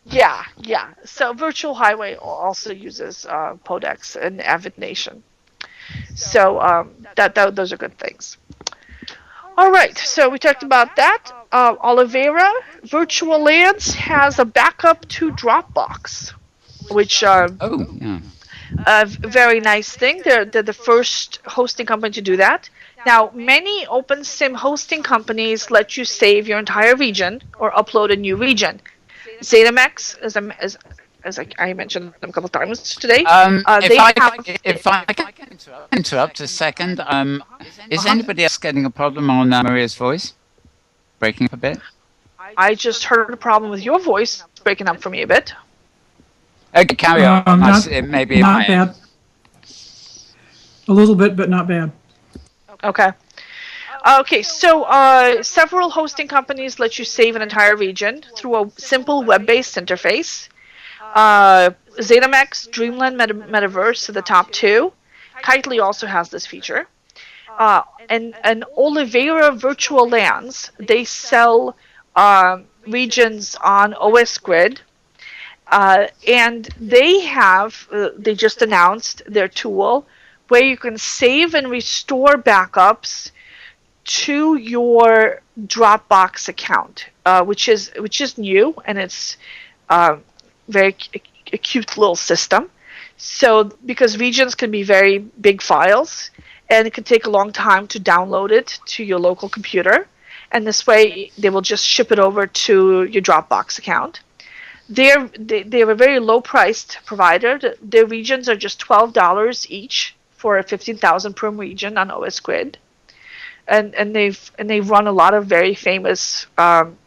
Yeah. So Virtual Highway also uses Podex and Avid Nation. So those are good things. All right, so we talked about that. Oliveira Virtual Lands has a backup to Dropbox, which a very nice thing. They're the first hosting company to do that. Now, many OpenSIM hosting companies let you save your entire region or upload a new region. ZetaMax, as I mentioned them a couple of times today. If I can interrupt a second, is anybody else getting a problem on Maria's voice? Breaking up a bit? I just heard a problem with your voice breaking up for me a bit. Okay, carry on. Not bad. A little bit, but not bad. Okay, so several hosting companies let you save an entire region through a simple web-based interface. ZetaMax, Dreamland Metaverse are the top two. Kitely also has this feature. And Oliveira Virtual Lands, they sell regions on OS Grid. And they just announced their tool where you can save and restore backups to your Dropbox account, which is new, and it's very a cute little system. So because regions can be very big files, and it can take a long time to download it to your local computer, and this way they will just ship it over to your Dropbox account. They're a very low-priced provider. Their regions are just $12 each for 15,000 per region on OS Grid, and they've run a lot of very famous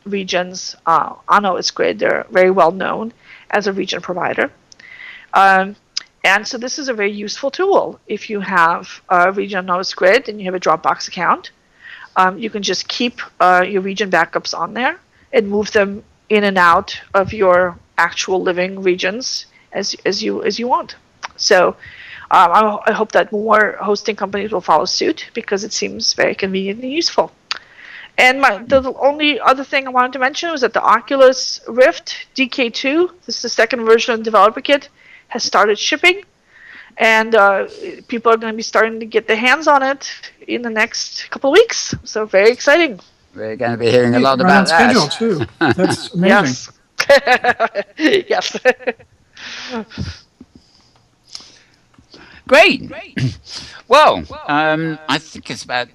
regions on OS Grid. They're very well known as a region provider, and so this is a very useful tool. If you have a region on OS Grid and you have a Dropbox account, you can just keep your region backups on there and move them in and out of your actual living regions as you want. So I hope that more hosting companies will follow suit, because it seems very convenient and useful. And the only other thing I wanted to mention was that the Oculus Rift DK2, this is the second version of the developer kit, has started shipping, and people are going to be starting to get their hands on it in the next couple of weeks. So very exciting. We're going to be hearing a lot about that. Schedule too. That's amazing. Yes. Great. Well, I think it's about.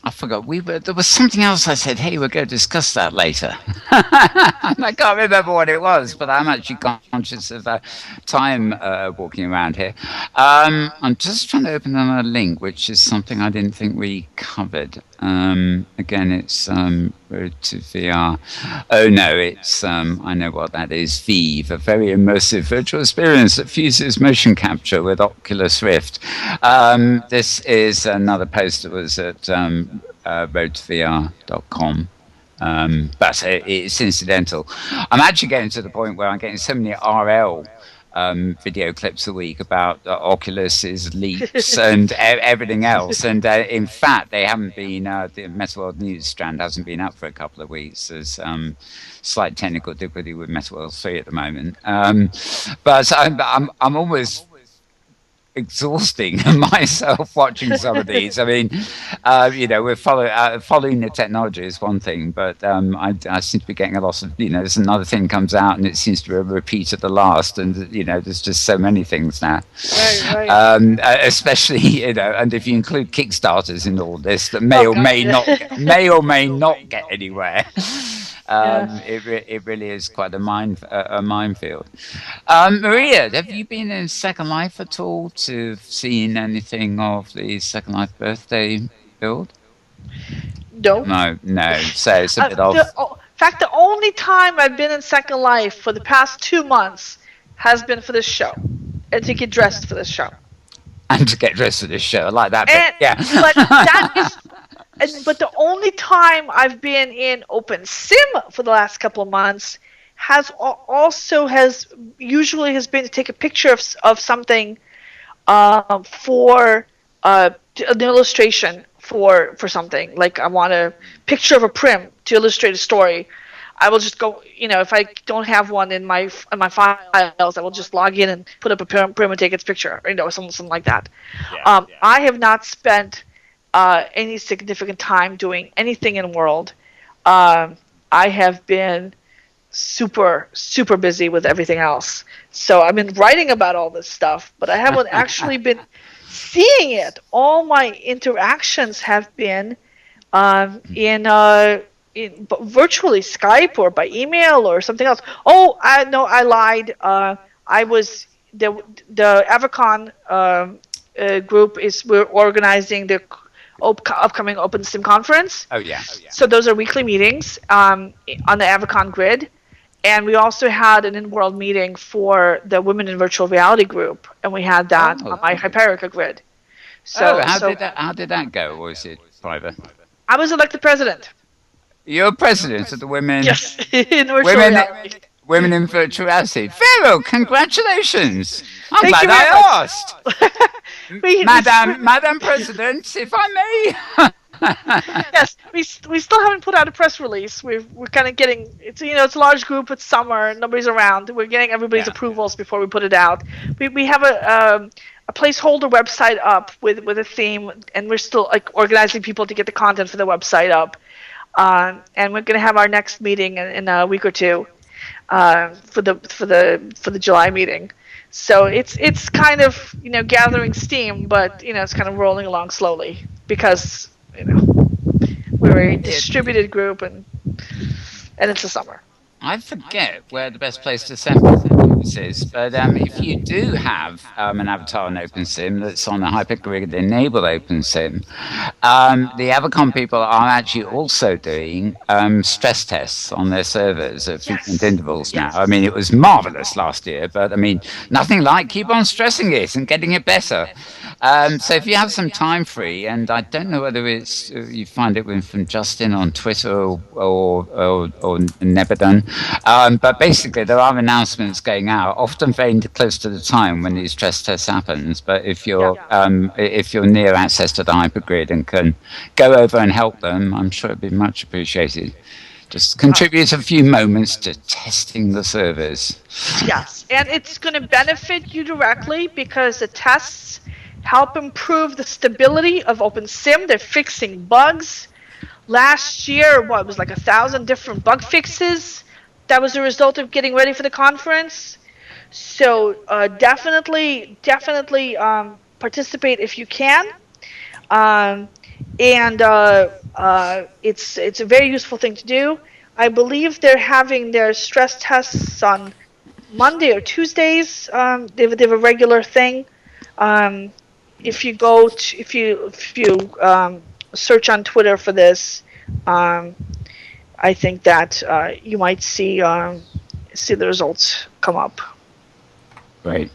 I forgot. There was something else I said. Hey, we're going to discuss that later. I can't remember what it was, but I'm actually conscious of time walking around here. I'm just trying to open another link, which is something I didn't think we covered. Again, it's Road to VR. Oh no, it's I know what that is. Vive, a very immersive virtual experience that fuses motion capture with Oculus Rift. This is another post that was at roadtovr.com. But it's incidental. I'm actually getting to the point where I'm getting so many RL video clips a week about Oculus's leaks and everything else. And in fact, they haven't been, the Metaworld News strand hasn't been up for a couple of weeks. There's slight technical difficulty with Metaworld 3 at the moment. But I'm almost exhausting myself watching some of these. I mean, we're following the technology is one thing, but I seem to be getting a lot of, there's another thing comes out and it seems to be a repeat of the last, and there's just so many things now. Right. Especially, and if you include Kickstarters in all this, that may or may not get anywhere. It really is quite a minefield. Maria, have you been in Second Life at all to seen anything of the Second Life birthday build? No. No. So it's a bit off. In fact, the only time I've been in Second Life for the past 2 months has been for this show, and to get dressed for this show. And to get dressed for this show, I like that. Yeah. But the only time I've been in Open Sim for the last couple of months has usually been to take a picture of something for an illustration for something. Like I want a picture of a prim to illustrate a story. I will just go, if I don't have one in my files, I will just log in and put up a prim and take its picture, or something like that. Yeah. I have not spent any significant time doing anything in World. I have been super, super busy with everything else. So I've been writing about all this stuff, but I haven't actually been seeing it. All my interactions have been in virtually Skype or by email or something else. Oh, I lied. I was the Avacon group we're organizing the upcoming Open Sim conference. Oh yeah. So those are weekly meetings on the Avacon grid, and we also had an Inworld meeting for the Women in Virtual Reality group, and we had that on my Hyperica grid. So how did that go? Or was it private? I was elected president. You're president of the Women. Yes, in virtual reality. Women in Virtual Reality. Very congratulations. I'm Thank glad you I asked. Madam President, if I may. Yes, we still haven't put out a press release. We're kind of getting it's a large group. It's summer, nobody's around. We're getting everybody's approvals before we put it out. We have a placeholder website up with a theme, and we're still organizing people to get the content for the website up. And we're going to have our next meeting in a week or two for the July meeting. So it's kind of gathering steam, but it's kind of rolling along slowly because we're a distributed group and it's the summer. I forget where the best place to send this is, but if you do have an avatar in OpenSim that's on a hypergrid enabled OpenSim, the Avacon people are actually also doing stress tests on their servers at frequent intervals now. I mean, it was marvelous last year, but I mean, nothing like keep on stressing it and getting it better. So if you have some time free, and I don't know whether it's you find it from Justin on Twitter or Nebadon, but basically there are announcements going out, often very close to the time when these stress tests happens. But if you're near access to the hypergrid and can go over and help them, I'm sure it'd be much appreciated. Just contribute a few moments to testing the servers. Yes, and it's going to benefit you directly because the tests help improve the stability of OpenSim. They're fixing bugs. Last year, it was like 1,000 different bug fixes. That was the result of getting ready for the conference. So definitely participate if you can. It's a very useful thing to do. I believe they're having their stress tests on Monday or Tuesdays. They have a regular thing. If you search on Twitter for this, I think that you might see the results come up. Great.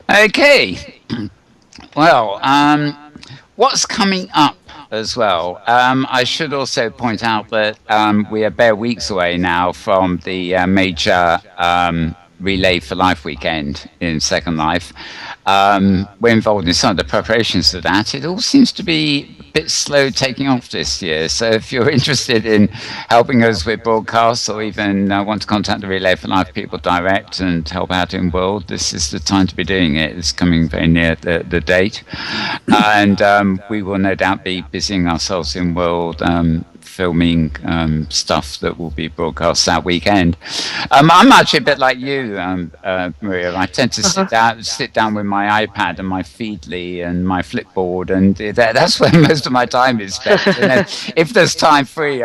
Okay. Well, what's coming up as well? I should also point out that we are bare weeks away now from the major Relay for Life weekend in Second Life. We're involved in some of the preparations for that. It all seems to be a bit slow taking off this year. So if you're interested in helping us with broadcasts or even want to contact the Relay for Life people direct and help out in World, this is the time to be doing it. It's coming very near the date. And we will no doubt be busying ourselves in World filming stuff that will be broadcast that weekend. I'm actually a bit like you, Maria. I tend to sit down with my iPad and my Feedly and my Flipboard, and that's where most of my time is spent. And then if there's time free,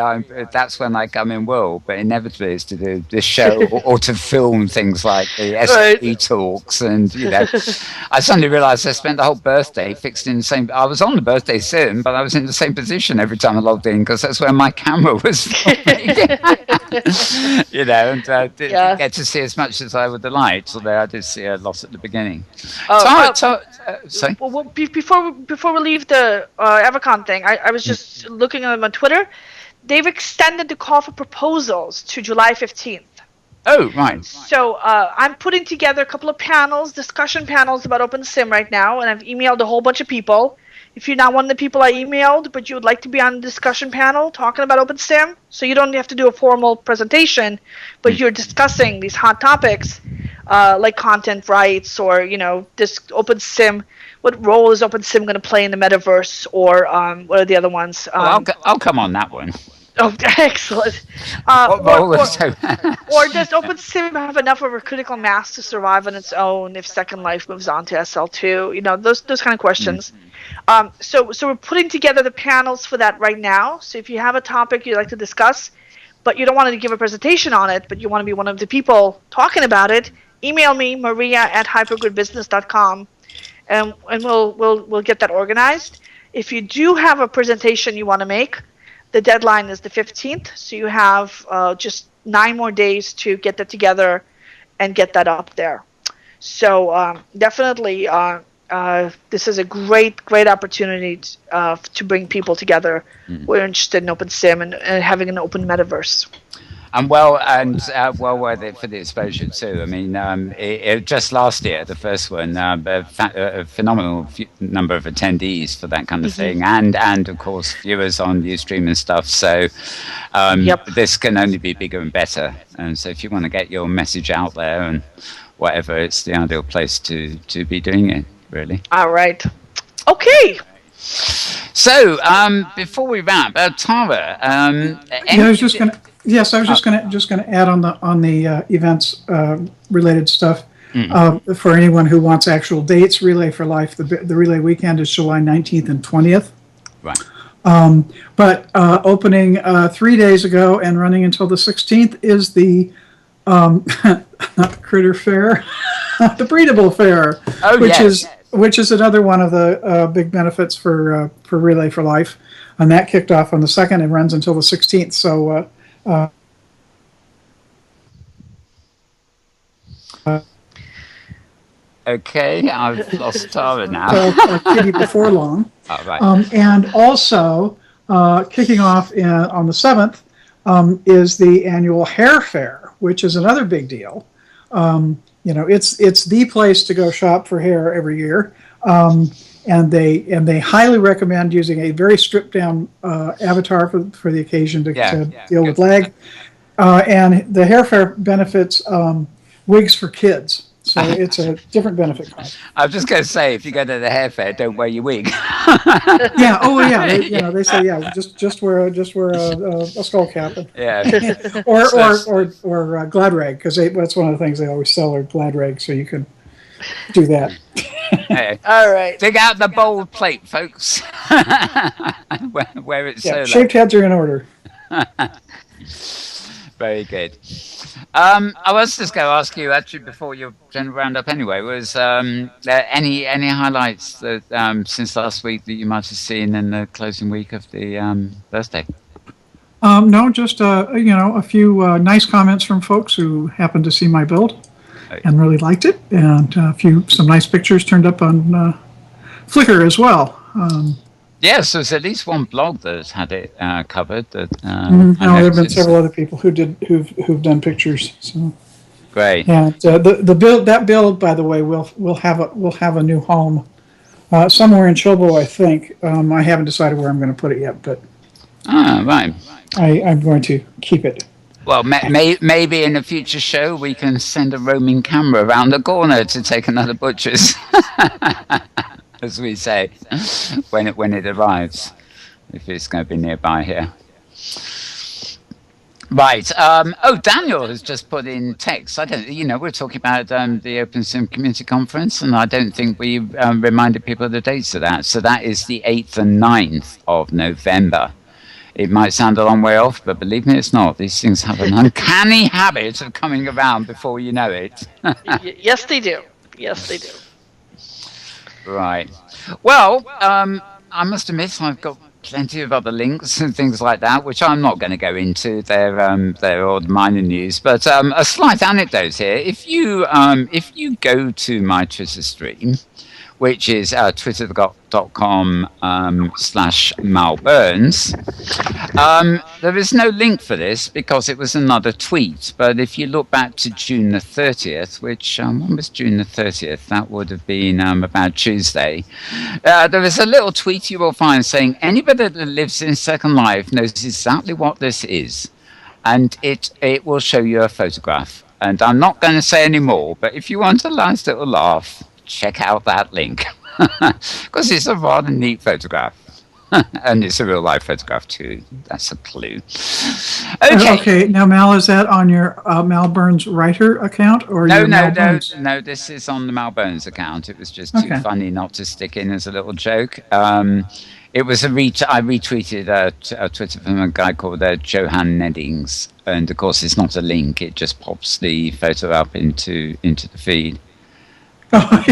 that's when I come in World. But inevitably, it's to do this show or to film things like the SAP talks, and I suddenly realised I spent the whole birthday fixed in the same. I was on the birthday sim, but I was in the same position every time I logged in because that's where my camera was filming. And didn't get to see as much as I would have liked, although I did see a lot at the beginning. Sorry? Well, before we leave the Evercon thing, I was just looking at them on Twitter. They've extended the call for proposals to July 15th. Oh, right. So I'm putting together a couple of discussion panels about OpenSim right now, and I've emailed a whole bunch of people. If you're not one of the people I emailed, but you would like to be on the discussion panel talking about OpenSim, so you don't have to do a formal presentation, but you're discussing these hot topics like content rights or, this OpenSim, what role is OpenSim going to play in the metaverse, or what are the other ones? I'll come on that one. Oh, excellent. Or does OpenSim have enough of a critical mass to survive on its own if Second Life moves on to SL2? Those kind of questions. So we're putting together the panels for that right now. So if you have a topic you'd like to discuss, but you don't want to give a presentation on it, but you want to be one of the people talking about it, email me, maria@hypergridbusiness.com, and we'll get that organized. If you do have a presentation you want to make, the deadline is the 15th, so you have just 9 more days to get that together and get that up there. So definitely, this is a great opportunity to bring people together who are interested in OpenSim and having an open metaverse. And well worth it for the exposure too. I mean, just last year, the first one, a phenomenal number of attendees for that kind of thing, and of course viewers on Ustream and stuff. So this can only be bigger and better. And so if you want to get your message out there and whatever, it's the ideal place to be doing it. Really. All right. Okay. So before we wrap, Tara, I was just going to. Yes, I was just going to add on the events related stuff for anyone who wants actual dates. Relay for Life, the Relay weekend is July 19th and 20th. Right. But opening 3 days ago and running until the 16th is the not the Critter Fair, the Breedable Fair, which is another one of the big benefits for Relay for Life, and that kicked off on the 2nd and runs until the 16th. So. Okay, I've lost Tara now. Kitty before long. Oh, right. And also, kicking off on the 7th is the annual Hair Fair, which is another big deal. It's the place to go shop for hair every year. And they highly recommend using a very stripped down avatar for the occasion to deal with lag. And the Hair Fair benefits wigs for kids. So it's a different benefit cost. I was just going to say, if you go to the hair fair, don't wear your wig. Yeah. Oh, yeah. They say just wear a skull cap. Yeah. or glad rag, because that's one of the things they always sell are glad rags, so you can do that. Hey, all right. Dig out the bold plate, folks. Where it's so shaved heads are in order. Very good. I was just going to ask you, actually, before your general roundup anyway, was any highlights that since last week that you might have seen in the closing week of the birthday? No, just a few nice comments from folks who happened to see my build and really liked it, and some nice pictures turned up on Flickr as well. Yes, there's at least one blog that's had it covered. That there have been several other people who've done pictures. So great. Yeah, the build, by the way, will have a new home somewhere in Chobo, I think. I haven't decided where I'm going to put it yet, but right. I'm going to keep it. Well, maybe in a future show we can send a roaming camera around the corner to take another butcher's. As we say, when it arrives, if it's going to be nearby here. Right. Daniel has just put in text. I don't. We're talking about the Open Sim Community Conference, and I don't think we reminded people of the dates of that. So that is the 8th and 9th of November. It might sound a long way off, but believe me, it's not. These things have an uncanny habit of coming around before you know it. Yes, they do. Yes, they do. Right. Well, I must admit, I've got plenty of other links and things like that, which I'm not going to go into. They're all minor news, but a slight anecdote here. If you go to my Twitter stream, which is twitter.com/malburns. There is no link for this because it was another tweet. But if you look back to June the 30th, which when was June the 30th? That would have been about Tuesday. There is a little tweet you will find saying anybody that lives in Second Life knows exactly what this is, and it will show you a photograph. And I'm not going to say any more, but if you want a nice little laugh, check out that link because it's a rather neat photograph. And it's a real life photograph too. That's a clue. Okay. Now, Mal, is that on your Mal Burns writer account or no? This is on the Mal Burns account. It was just too funny not to stick in as a little joke. It was I retweeted a Twitter from a guy called Johan Neddings, and of course it's not a link. It just pops the photo up into the feed. Oh,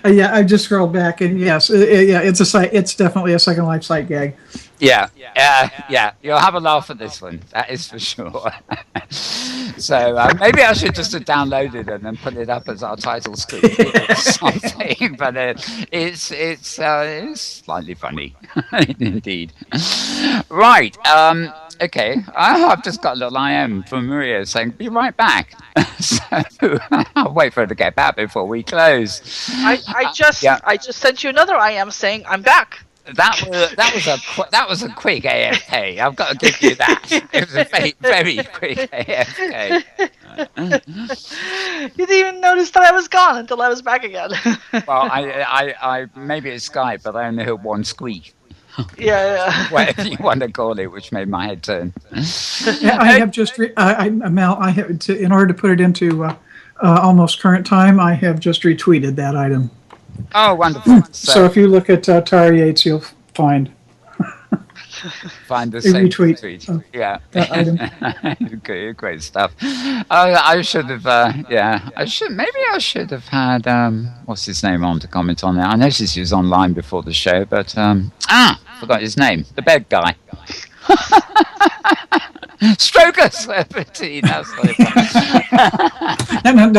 yeah, I just scrolled back, and yes, it's a site. It's definitely a Second Life site gag. Yeah. You'll have a laugh at this one. That is for sure. So maybe I should just have downloaded it and put it up as our title screen or something. But it's slightly funny, indeed. Right. Okay, I've just got a little IM from Maria saying, be right back. So I'll wait for her to get back before we close. I just sent you another IM saying, I'm back. That was a quick AFK. I've got to give you that. It was a very, very quick AFK. You didn't even notice that I was gone until I was back again. Well, I maybe it's Skype, but I only heard one squeak. Yeah. Whatever you want to call it, which made my head turn. Yeah, I have just Mal. I have in order to put it into almost current time. I have just retweeted that item. Oh, wonderful! So if you look at Tara Yates, you'll find the same tweet. Yeah, that item. Great stuff. I should have. I should have had what's his name on to comment on that. I noticed he was online before the show, but forgot his name. The bed guy. Stroker Celebrity. That's what it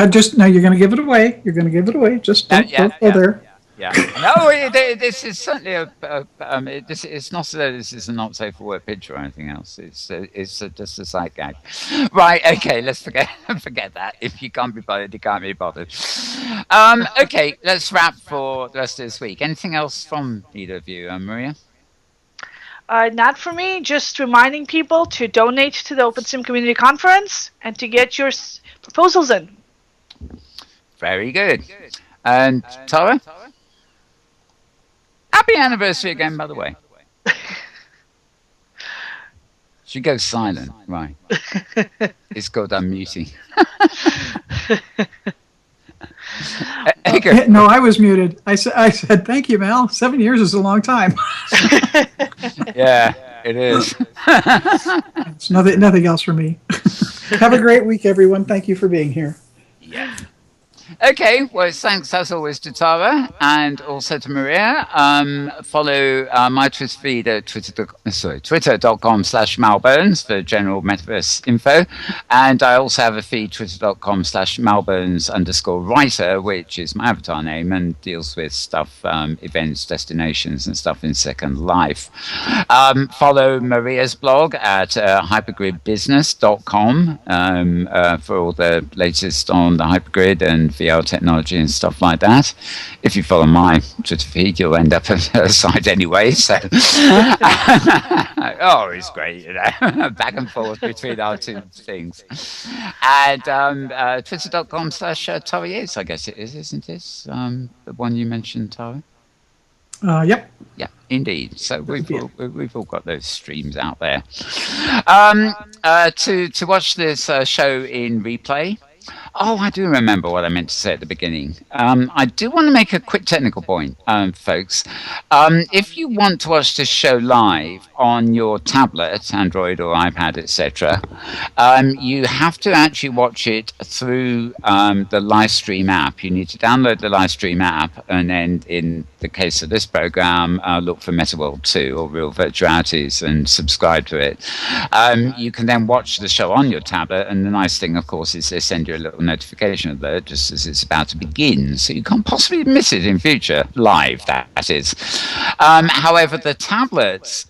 was. No, you're going to give it away. You're going to give it away. Just don't go there. Yeah. No, this is certainly it's not so. This is a not safe for work picture or anything else. It's just a side gag. Right. Okay. Let's forget that. If you can't be bothered, you can't be bothered. Okay. Let's wrap for the rest of this week. Anything else from either of you, Maria? Not for me. Just reminding people to donate to the Open Sim Community Conference and to get your proposals in. Very good. And Tara? Happy anniversary again, by the way. She goes silent, right? It's called unmuting. No, I was muted. I said, thank you, Mal. 7 years is a long time. Yeah, it is. It's nothing else for me. Have a great week, everyone. Thank you for being here. Yeah. Okay, well, thanks as always to Tara and also to Maria. Follow my Twitter feed at twitter.com/malbones for general metaverse info. And I also have a feed, twitter.com/malbones_writer, which is my avatar name and deals with stuff, events, destinations and stuff in Second Life. Follow Maria's blog at hypergridbusiness.com for all the latest on the hypergrid and VR technology and stuff like that. If you follow my Twitter feed, you'll end up at her site anyway. So, it's great, back and forth between our two things. And twitter.com/Tara Yates, I guess it is, isn't it? The one you mentioned, Tara. Yep. Yeah, indeed. So we've all got those streams out there. To watch this show in replay. Oh, I do remember what I meant to say at the beginning. I do want to make a quick technical point, folks. If you want to watch this show live on your tablet, Android or iPad, etc., you have to actually watch it through the live stream app. You need to download the live stream app, and then in the case of this program, look for MetaWorld 2 or Real Virtualities and subscribe to it. You can then watch the show on your tablet, and the nice thing, of course, is they send you a little notification alert just as it's about to begin, so you can't possibly miss it in future, live, that is. However, the tablets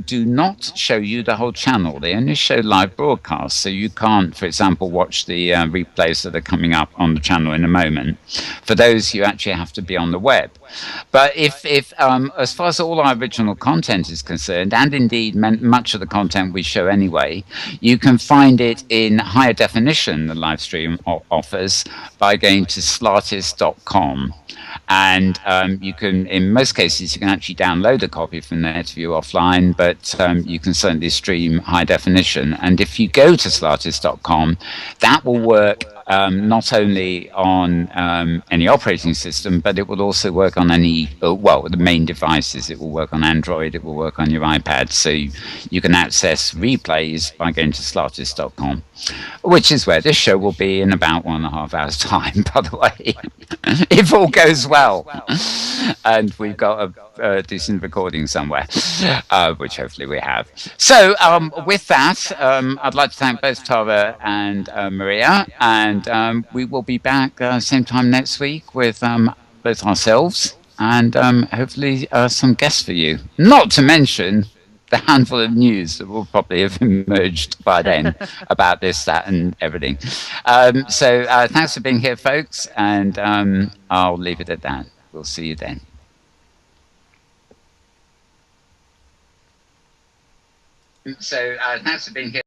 do not show you the whole channel. They only show live broadcasts, so you can't, for example, watch the replays that are coming up on the channel in a moment. For those, you actually have to be on the web. But if as far as all our original content is concerned, and indeed much of the content we show anyway, you can find it in higher definition, the live stream offers, by going to slartis.com. And you can, in most cases, you can actually download a copy from there to view offline, but you can certainly stream high definition. And if you go to slartis.com, that will work not only on any operating system, but it will also work on any, the main devices. It will work on Android, it will work on your iPad. So you can access replays by going to slartis.com, which is where this show will be in about 1.5 hours' time, by the way, if all goes well. And we've got a decent recording somewhere, which hopefully we have. So with that, I'd like to thank both Tara and Maria, and we will be back same time next week with both ourselves and hopefully some guests for you. Not to mention the handful of news that will probably have emerged by then about this, that, and everything. So thanks for being here, folks, and I'll leave it at that. We'll see you then. So thanks for being here.